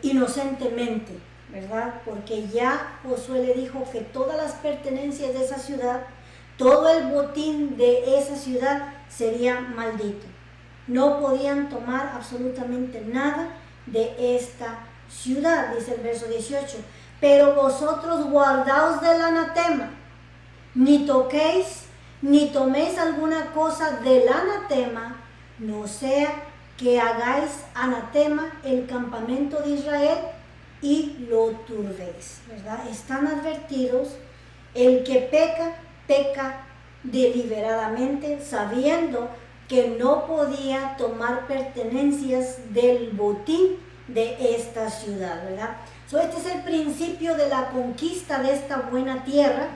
inocentemente, ¿verdad? Porque ya Josué le dijo que todas las pertenencias de esa ciudad, todo el botín de esa ciudad sería maldito. No podían tomar absolutamente nada de esta ciudad, dice el verso 18. Pero vosotros guardaos del anatema, ni toquéis, ni toméis alguna cosa del anatema, no sea que hagáis anatema el campamento de Israel y lo turbéis, ¿verdad? Están advertidos, el que peca, peca deliberadamente, sabiendo que no podía tomar pertenencias del botín de esta ciudad, ¿verdad? Este es el principio de la conquista de esta buena tierra.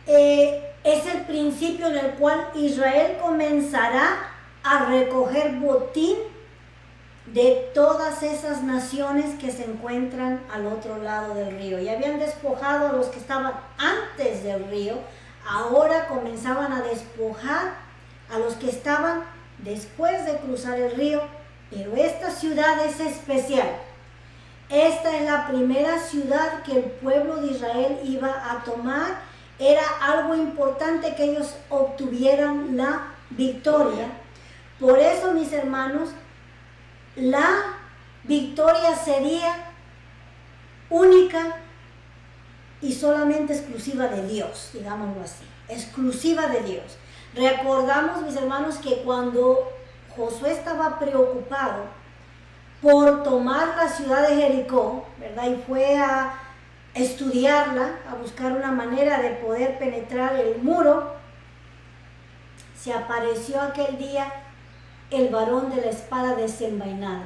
Es el principio en el cual Israel comenzará a recoger botín de todas esas naciones que se encuentran al otro lado del río. Ya habían despojado a los que estaban antes del río, ahora comenzaban a despojar a los que estaban después de cruzar el río, pero esta ciudad es especial. Esta es la primera ciudad que el pueblo de Israel iba a tomar. Era algo importante que ellos obtuvieran la victoria. Por eso, mis hermanos, la victoria sería única y solamente exclusiva de Dios, digámoslo así, exclusiva de Dios. Recordamos, mis hermanos, que cuando Josué estaba preocupado por tomar la ciudad de Jericó, ¿verdad?, y fue a estudiarla, a buscar una manera de poder penetrar el muro, se apareció aquel día el varón de la espada desenvainada.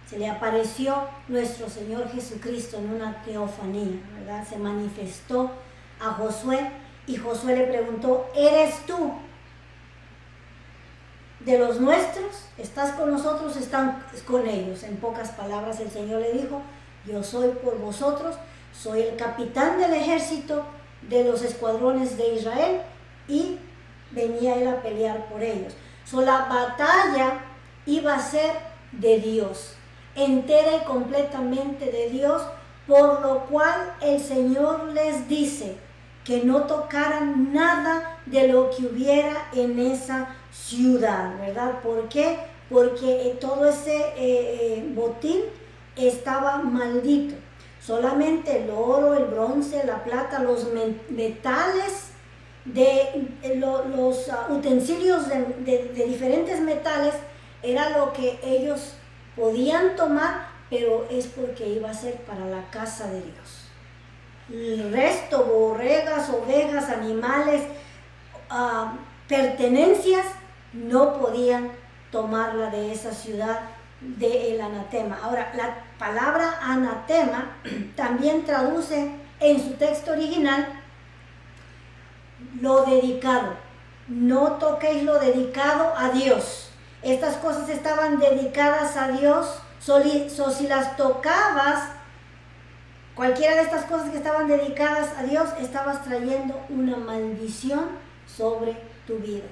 Se le apareció nuestro Señor Jesucristo en una teofanía, ¿verdad? Se manifestó a Josué y Josué le preguntó: ¿eres tú de los nuestros? ¿Estás con nosotros? ¿Están con ellos? En pocas palabras, el Señor le dijo: yo soy por vosotros, soy el capitán del ejército de los escuadrones de Israel, y venía él a pelear por ellos. La batalla iba a ser de Dios, entera y completamente de Dios, por lo cual el Señor les dice que no tocaran nada de lo que hubiera en esa ciudad, ¿verdad? ¿Por qué? Porque todo ese botín estaba maldito. Solamente el oro, el bronce, la plata, los metales, los utensilios de diferentes metales, era lo que ellos podían tomar, pero es porque iba a ser para la casa de Dios. El resto, borregas, ovejas, animales, pertenencias, no podían tomarla de esa ciudad del anatema. Ahora, la palabra anatema también traduce en su texto original lo dedicado. No toquéis lo dedicado a Dios. Estas cosas estaban dedicadas a Dios. Si las tocabas, cualquiera de estas cosas que estaban dedicadas a Dios, estabas trayendo una maldición sobre tu vida,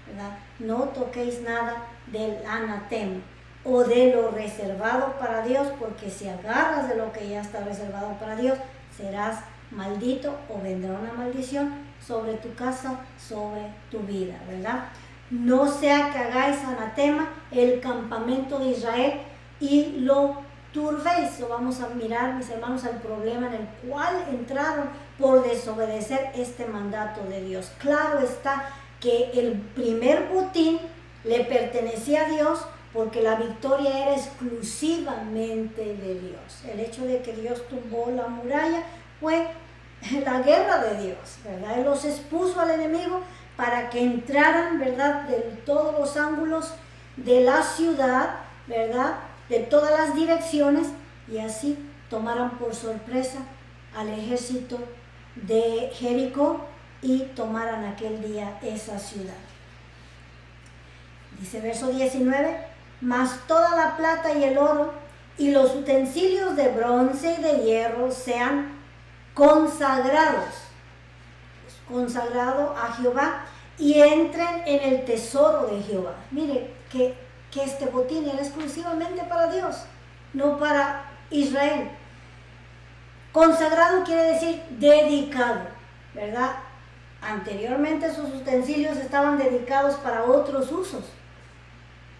¿verdad? No toquéis nada del anatema o de lo reservado para Dios, porque si agarras de lo que ya está reservado para Dios, serás maldito o vendrá una maldición sobre tu casa, sobre tu vida, ¿verdad? No sea que hagáis anatema el campamento de Israel y lo turbéis. Vamos a mirar, mis hermanos, el problema en el cual entraron por desobedecer este mandato de Dios. Claro está que el primer botín le pertenecía a Dios, porque la victoria era exclusivamente de Dios. El hecho de que Dios tumbó la muralla fue la guerra de Dios, ¿verdad? Él los expuso al enemigo para que entraran, ¿verdad?, de todos los ángulos de la ciudad, ¿verdad?, de todas las direcciones, y así tomaran por sorpresa al ejército de Jericó y tomaran aquel día esa ciudad. Dice verso 19: mas toda la plata y el oro y los utensilios de bronce y de hierro sean consagrados. consagrado a Jehová, y entren en el tesoro de Jehová. Mire que este botín era exclusivamente para Dios, no para Israel. Consagrado quiere decir dedicado, ¿verdad? Anteriormente sus utensilios estaban dedicados para otros usos,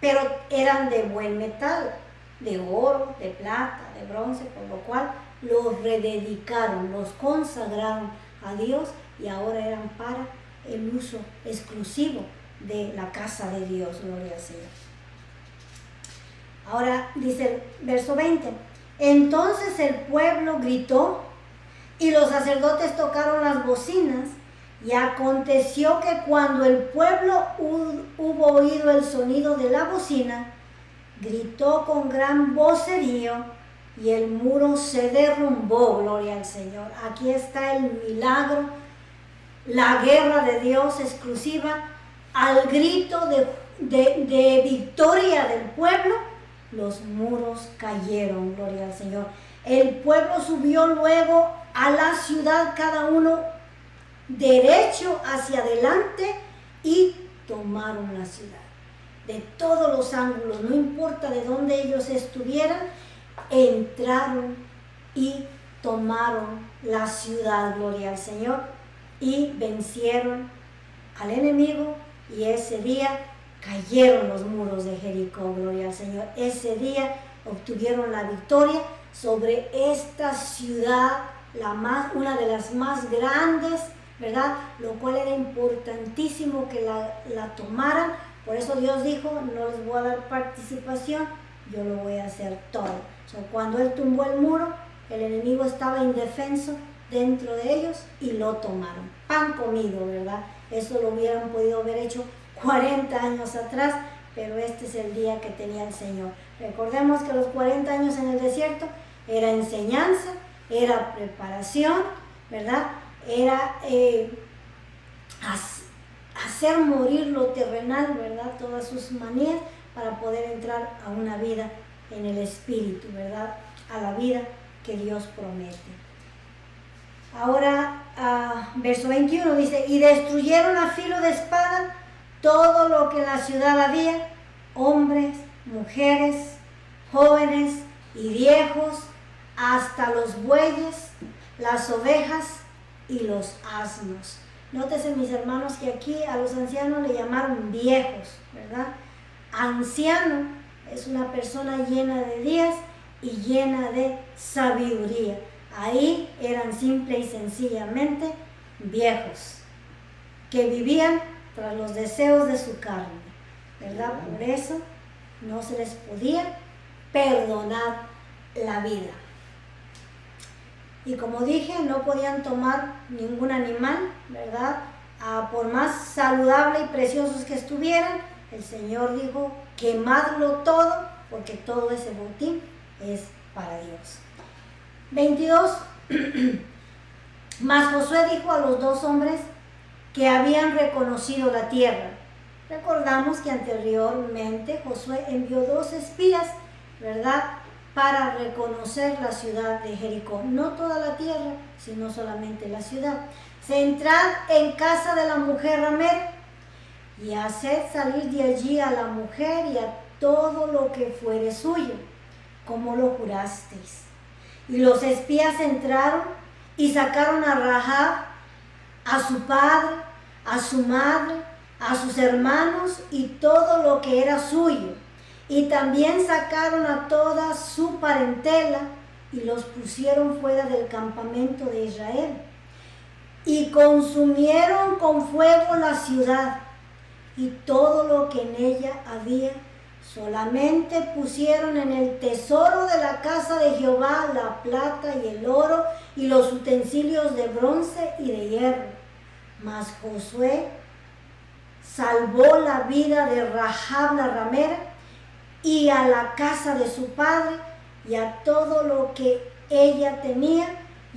pero eran de buen metal, de oro, de plata, de bronce, por lo cual los rededicaron, los consagraron a Dios, y ahora eran para el uso exclusivo de la casa de Dios. Gloria al Señor. Ahora dice el verso 20: entonces el pueblo gritó y los sacerdotes tocaron las bocinas, y aconteció que cuando el pueblo hubo oído el sonido de la bocina, gritó con gran vocerío, y el muro se derrumbó. Gloria al Señor. Aquí está el milagro, la guerra de Dios exclusiva. Al grito de victoria del pueblo, los muros cayeron. Gloria al Señor. El pueblo subió luego a la ciudad, cada uno derecho hacia adelante, y tomaron la ciudad. De todos los ángulos, no importa de dónde ellos estuvieran, entraron y tomaron la ciudad. Gloria al Señor. Y vencieron al enemigo, y ese día cayeron los muros de Jericó. Gloria al Señor. Ese día obtuvieron la victoria sobre esta ciudad, una de las más grandes, ¿verdad? Lo cual era importantísimo que la tomaran. Por eso Dios dijo: no les voy a dar participación, yo lo voy a hacer todo. Cuando Él tumbó el muro, el enemigo estaba indefenso dentro de ellos, y lo tomaron. Pan comido, ¿verdad? Eso lo hubieran podido haber hecho 40 años atrás, pero este es el día que tenía el Señor. Recordemos que los 40 años en el desierto era enseñanza, era preparación, ¿verdad? Era hacer morir lo terrenal, ¿verdad? Todas sus manías, para poder entrar a una vida en el Espíritu, ¿verdad? A la vida que Dios promete. Ahora, verso 21 dice: y destruyeron a filo de espada todo lo que en la ciudad había, hombres, mujeres, jóvenes y viejos, hasta los bueyes, las ovejas y los asnos. Nótese, mis hermanos, que aquí a los ancianos le llamaron viejos, ¿verdad? Anciano es una persona llena de días y llena de sabiduría. Ahí eran simple y sencillamente viejos, que vivían tras los deseos de su carne, ¿verdad? Por eso no se les podía perdonar la vida. Y como dije, no podían tomar ningún animal, ¿verdad? Por más saludable y preciosos que estuvieran, el Señor dijo: quemadlo todo, porque todo ese botín es para Dios. 22. Mas Josué dijo a los 2 hombres que habían reconocido la tierra. Recordamos que anteriormente Josué envió 2 espías, ¿verdad?, para reconocer la ciudad de Jericó. No toda la tierra, sino solamente la ciudad. Entrad en casa de la mujer ramera, y haced salir de allí a la mujer y a todo lo que fuere suyo, como lo jurasteis. Y los espías entraron y sacaron a Rahab, a su padre, a su madre, a sus hermanos y todo lo que era suyo. Y también sacaron a toda su parentela y los pusieron fuera del campamento de Israel. Y consumieron con fuego la ciudad y todo lo que en ella había. Solamente pusieron en el tesoro de la casa de Jehová la plata y el oro y los utensilios de bronce y de hierro. Mas Josué salvó la vida de Rahab la ramera y a la casa de su padre y a todo lo que ella tenía,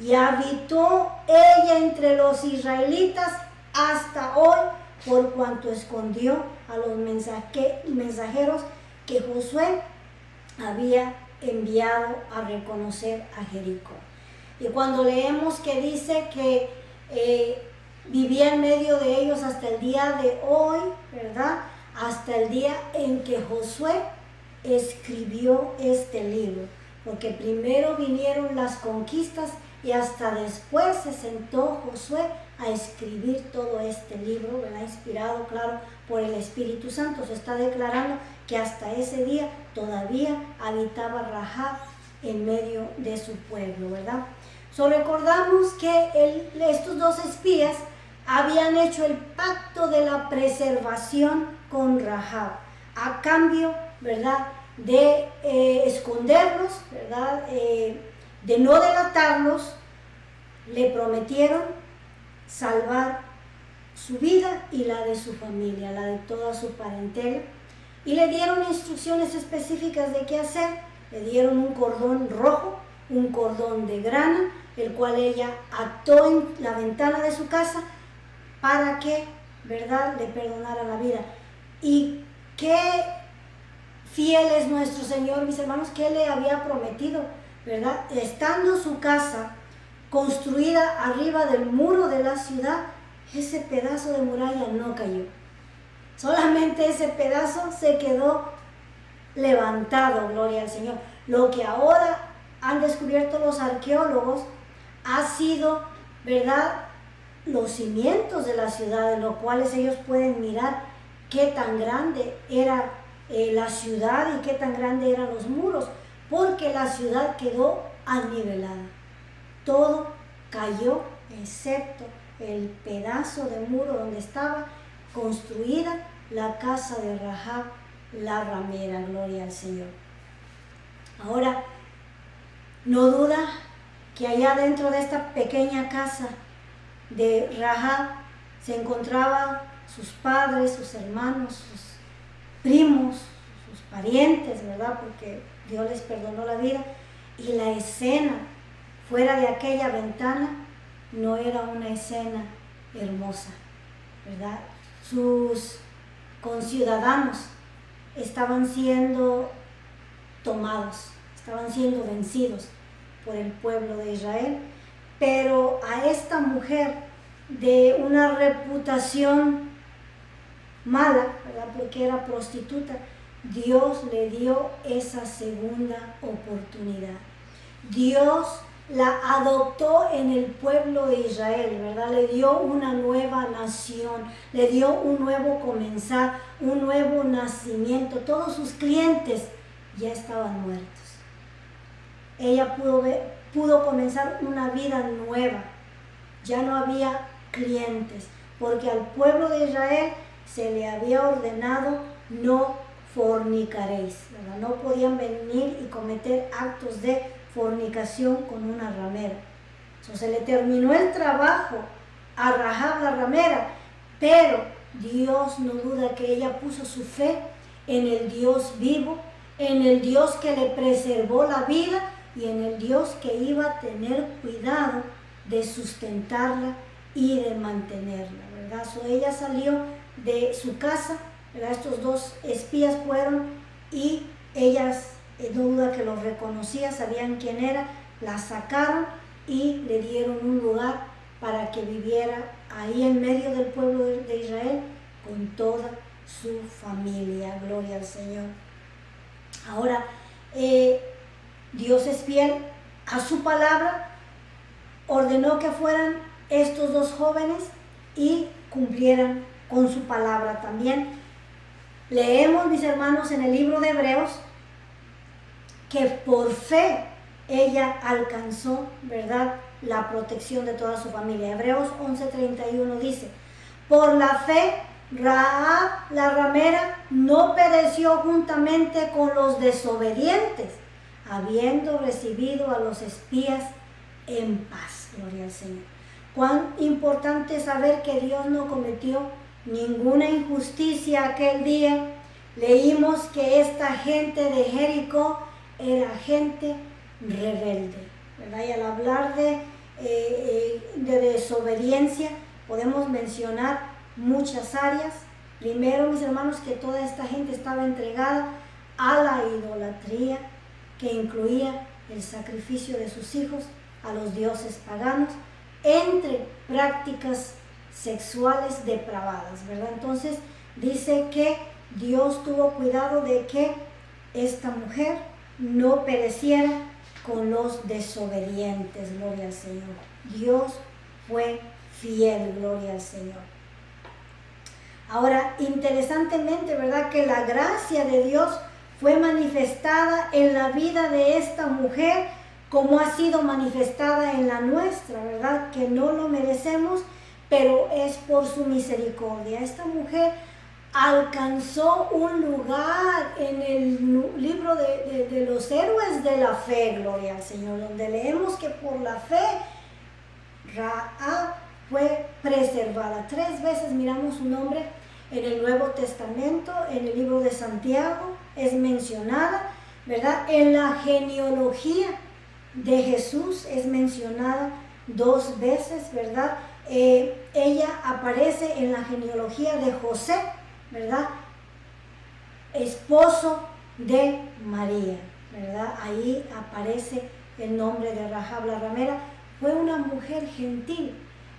y habitó ella entre los israelitas hasta hoy, por cuanto escondió a los mensajeros que Josué había enviado a reconocer a Jericó. Y cuando leemos que dice que vivía en medio de ellos hasta el día de hoy, ¿verdad? Hasta el día en que Josué escribió este libro, porque primero vinieron las conquistas y hasta después se sentó Josué a escribir todo este libro, ¿verdad? Inspirado, claro, por el Espíritu Santo. Se está declarando que hasta ese día todavía habitaba Rahab en medio de su pueblo, ¿verdad? Recordamos que estos dos espías habían hecho el pacto de la preservación con Rahab, a cambio, ¿verdad?, de esconderlos, ¿verdad?, de no delatarlos. Le prometieron salvar su vida y la de su familia, la de toda su parentela, y le dieron instrucciones específicas de qué hacer. Le dieron un cordón rojo, un cordón de grana, el cual ella ató en la ventana de su casa para que, ¿verdad?, le perdonara la vida. Y qué fiel es nuestro Señor, mis hermanos, que le había prometido, ¿verdad? Estando su casa construida arriba del muro de la ciudad, ese pedazo de muralla no cayó. Solamente ese pedazo se quedó levantado, gloria al Señor. Lo que ahora han descubierto los arqueólogos ha sido, ¿verdad?, los cimientos de la ciudad, en los cuales ellos pueden mirar qué tan grande era la ciudad y qué tan grande eran los muros, porque la ciudad quedó anivelada. Todo cayó excepto el pedazo de muro donde estaba construida la casa de Rahab, la ramera, gloria al Señor. Ahora, no duda que allá dentro de esta pequeña casa de Rahab se encontraban sus padres, sus hermanos, sus primos, sus parientes, ¿verdad?, porque Dios les perdonó la vida. Y la escena fuera de aquella ventana no era una escena hermosa, ¿verdad? Sus conciudadanos estaban siendo tomados, estaban siendo vencidos por el pueblo de Israel, pero a esta mujer de una reputación mala, ¿verdad?, porque era prostituta, Dios le dio esa segunda oportunidad. Dios la adoptó en el pueblo de Israel, ¿verdad? Le dio una nueva nación, le dio un nuevo comenzar, un nuevo nacimiento. Todos sus clientes ya estaban muertos. Ella pudo comenzar una vida nueva. Ya no había clientes, porque al pueblo de Israel se le había ordenado: no fornicaréis, ¿verdad? No podían venir y cometer actos de fornicación con una ramera. Entonces se le terminó el trabajo a Rahab la ramera, pero Dios no duda que ella puso su fe en el Dios vivo, en el Dios que le preservó la vida y en el Dios que iba a tener cuidado de sustentarla y de mantenerla, ¿verdad? Ella salió de su casa, ¿verdad? Estos dos espías fueron y ellas, no duda que los reconocía, sabían quién era, la sacaron y le dieron un lugar para que viviera ahí en medio del pueblo de Israel con toda su familia. Gloria al Señor. Ahora, Dios es fiel a su palabra, ordenó que fueran estos dos jóvenes y cumplieran con su palabra también. Leemos, mis hermanos, en el libro de Hebreos que por fe ella alcanzó, ¿verdad?, la protección de toda su familia. Hebreos 11:31 dice: por la fe Rahab la ramera no pereció juntamente con los desobedientes, habiendo recibido a los espías en paz. Gloria al Señor. Cuán importante es saber que Dios no cometió ninguna injusticia aquel día. Leímos que esta gente de Jericó era gente rebelde, ¿verdad? Y al hablar de desobediencia podemos mencionar muchas áreas. Primero, mis hermanos, que toda esta gente estaba entregada a la idolatría, que incluía el sacrificio de sus hijos a los dioses paganos, entre prácticas sexuales depravadas, ¿verdad? Entonces dice que Dios tuvo cuidado de que esta mujer no pereciera con los desobedientes, gloria al Señor. Dios fue fiel, gloria al Señor. Ahora, interesantemente, ¿verdad? Que la gracia de Dios fue manifestada en la vida de esta mujer como ha sido manifestada en la nuestra, ¿verdad? Que no lo merecemos, pero es por su misericordia. Esta mujer alcanzó un lugar en el libro de los héroes de la fe, gloria al Señor, donde leemos que por la fe Rahab fue preservada. 3 veces miramos su nombre en el Nuevo Testamento, en el libro de Santiago es mencionada, ¿verdad? En la genealogía de Jesús es mencionada 2 veces, ¿verdad? Ella aparece en la genealogía de José, ¿verdad? Esposo de María, ¿verdad? Ahí aparece el nombre de Rahab la ramera. Fue una mujer gentil.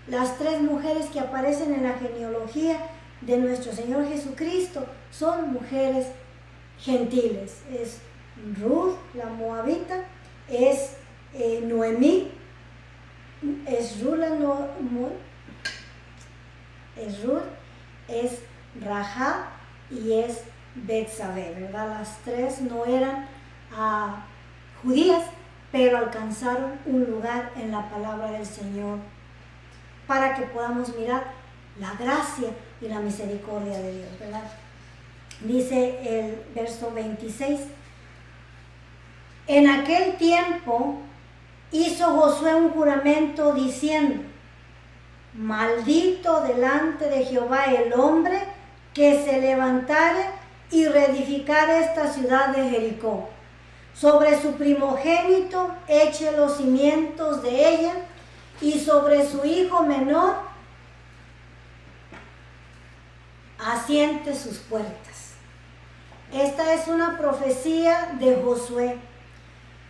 Las 3 mujeres que aparecen en la genealogía de nuestro Señor Jesucristo son mujeres gentiles. Es Ruth, la moabita, es Noemí, es Ruth, es Rahab y es Betsabé, ¿verdad? Las 3 no eran judías, pero alcanzaron un lugar en la palabra del Señor para que podamos mirar la gracia y la misericordia de Dios, ¿verdad? Dice el verso 26, en aquel tiempo hizo Josué un juramento diciendo, maldito delante de Jehová el hombre que se levantare y reedificare esta ciudad de Jericó. Sobre su primogénito eche los cimientos de ella y sobre su hijo menor asiente sus puertas. Esta es una profecía de Josué.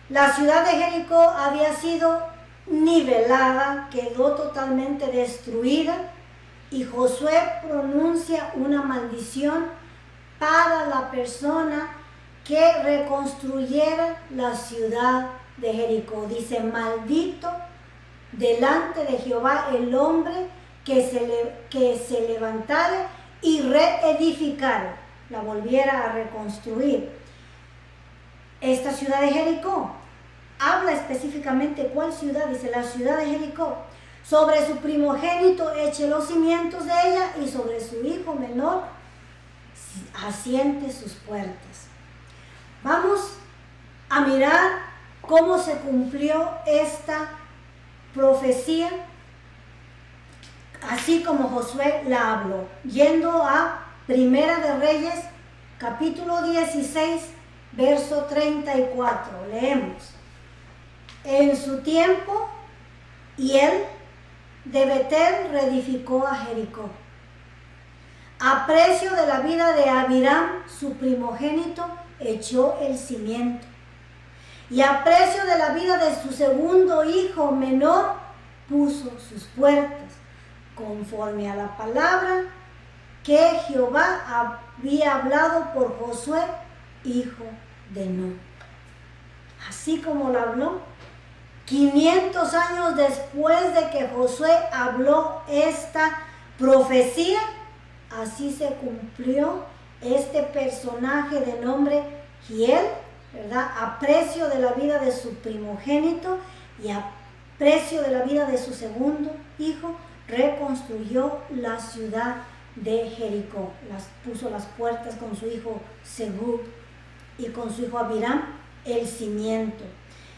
La ciudad de Jericó había sido nivelada, quedó totalmente destruida y Josué pronuncia una maldición para la persona que reconstruyera la ciudad de Jericó. Dice, maldito delante de Jehová el hombre que se levantara y reedificara, la volviera a reconstruir. Esta ciudad de Jericó habla específicamente cuál ciudad, dice la ciudad de Jericó. Sobre su primogénito eche los cimientos de ella y sobre su hijo menor asiente sus puertas. Vamos a mirar cómo se cumplió esta profecía, así como Josué la habló. Yendo a Primera de Reyes, capítulo 16, verso 34, leemos. En su tiempo, Hiel de Betel reedificó a Jericó, a precio de la vida de Abiram, su primogénito, echó el cimiento, y a precio de la vida de su segundo hijo menor, puso sus puertas, conforme a la palabra que Jehová había hablado por Josué, hijo de Nun. Así como lo habló, 500 años después de que Josué habló esta profecía, así se cumplió este personaje de nombre Hiel, ¿verdad? A precio de la vida de su primogénito y a precio de la vida de su segundo hijo, reconstruyó la ciudad de Jericó. Puso las puertas con su hijo Segub y con su hijo Abiram el cimiento.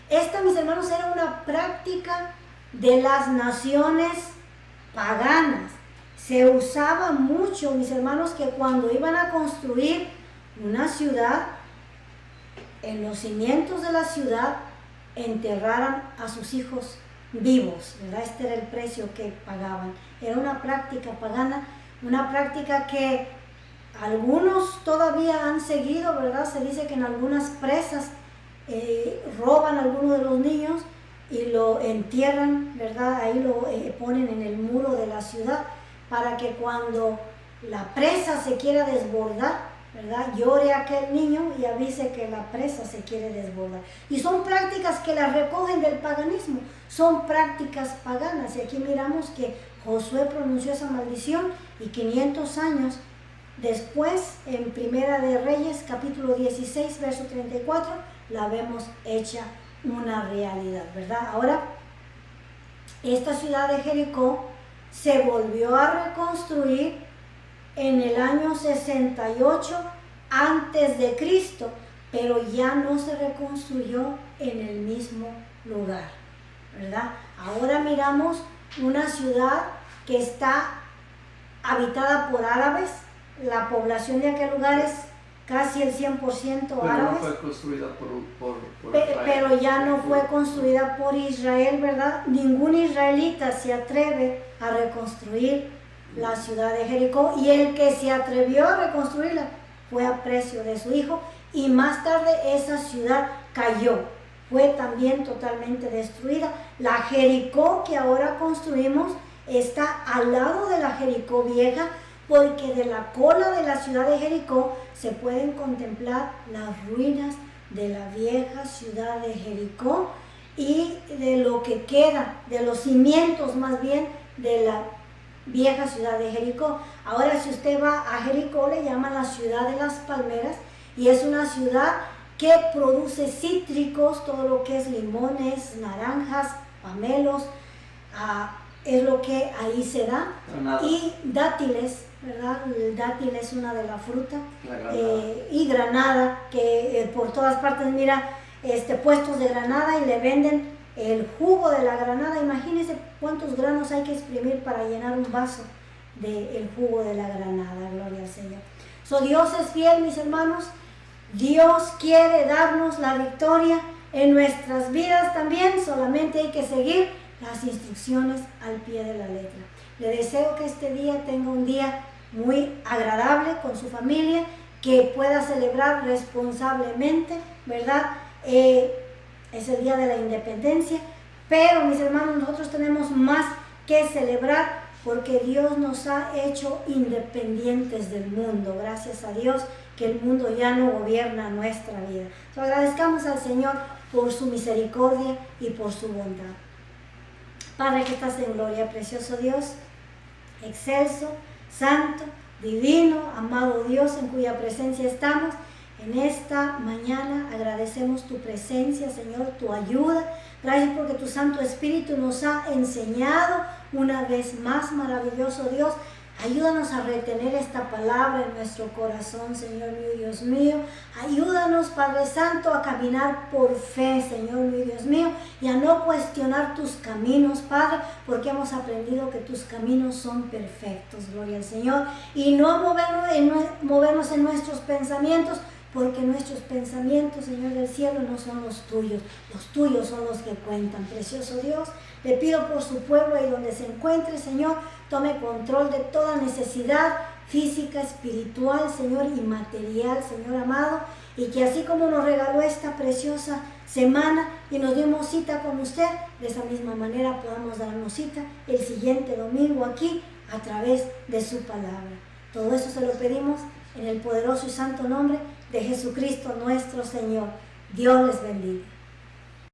Esta, mis hermanos, era una práctica de las naciones paganas. Se usaba mucho, mis hermanos, que cuando iban a construir una ciudad, en los cimientos de la ciudad enterraran a sus hijos vivos, ¿verdad? Este era el precio que pagaban. Era una práctica pagana, una práctica que algunos todavía han seguido, ¿verdad? Se dice que en algunas presas roban a alguno de los niños y lo entierran, ¿verdad? Ahí lo ponen en el muro de la ciudad para que cuando la presa se quiera desbordar, ¿verdad?, llore aquel niño y avise que la presa se quiere desbordar. Y son prácticas que las recogen del paganismo, son prácticas paganas. Y aquí miramos que Josué pronunció esa maldición y 500 años después, en Primera de Reyes, capítulo 16, verso 34, la vemos hecha una realidad, ¿verdad? Ahora, esta ciudad de Jericó se volvió a reconstruir en el año 68 antes de Cristo, pero ya no se reconstruyó en el mismo lugar, ¿verdad? Ahora miramos una ciudad que está habitada por árabes. La población de aquel lugar es casi el 100% Pero árabes. no fue construida por Israel. Pero ya no fue construida por Israel, ¿verdad? Ningún israelita se atreve a reconstruir la ciudad de Jericó, y el que se atrevió a reconstruirla fue a precio de su hijo, y más tarde esa ciudad cayó, fue también totalmente destruida. La Jericó que ahora construimos está al lado de la Jericó vieja, porque de la cola de la ciudad de Jericó se pueden contemplar las ruinas de la vieja ciudad de Jericó y de lo que queda, de los cimientos más bien, de la vieja ciudad de Jericó. Ahora, si usted va a Jericó, le llaman la ciudad de las palmeras, y es una ciudad que produce cítricos, todo lo que es limones, naranjas, pamelos, es lo que ahí se da. Granadas. Y dátiles, ¿verdad? El dátil es una de las frutas. Granada. Y granada, que por todas partes mira puestos de granada, y le venden el jugo de la granada. Imagínense cuántos granos hay que exprimir para llenar un vaso del jugo de la granada. Gloria al Señor. Dios es fiel, mis hermanos. Dios quiere darnos la victoria en nuestras vidas también. Solamente hay que seguir las instrucciones al pie de la letra. Le deseo que este día tenga un día muy agradable con su familia, que pueda celebrar responsablemente, ¿verdad? Es el día de la independencia, pero mis hermanos, nosotros tenemos más que celebrar, porque Dios nos ha hecho independientes del mundo. Gracias a Dios que el mundo ya no gobierna nuestra vida. Agradezcamos al Señor por su misericordia y por su bondad. Padre que estás en gloria, precioso Dios, excelso, santo, divino, amado Dios, en cuya presencia estamos. En esta mañana agradecemos tu presencia, Señor, tu ayuda. Gracias porque tu Santo Espíritu nos ha enseñado una vez más, maravilloso Dios. Ayúdanos a retener esta palabra en nuestro corazón, Señor mío, Dios mío. Ayúdanos, Padre Santo, a caminar por fe, Señor mío, Dios mío, y a no cuestionar tus caminos, Padre, porque hemos aprendido que tus caminos son perfectos, gloria al Señor, y no movernos en nuestros pensamientos, porque nuestros pensamientos, Señor del cielo, no son los tuyos son los que cuentan. Precioso Dios, le pido por su pueblo ahí donde se encuentre, Señor, tome control de toda necesidad física, espiritual, Señor, y material, Señor amado, y que así como nos regaló esta preciosa semana y nos dimos cita con usted, de esa misma manera podamos darnos cita el siguiente domingo aquí a través de su palabra. Todo eso se lo pedimos en el poderoso y santo nombre de Jesucristo nuestro Señor. Dios les bendiga.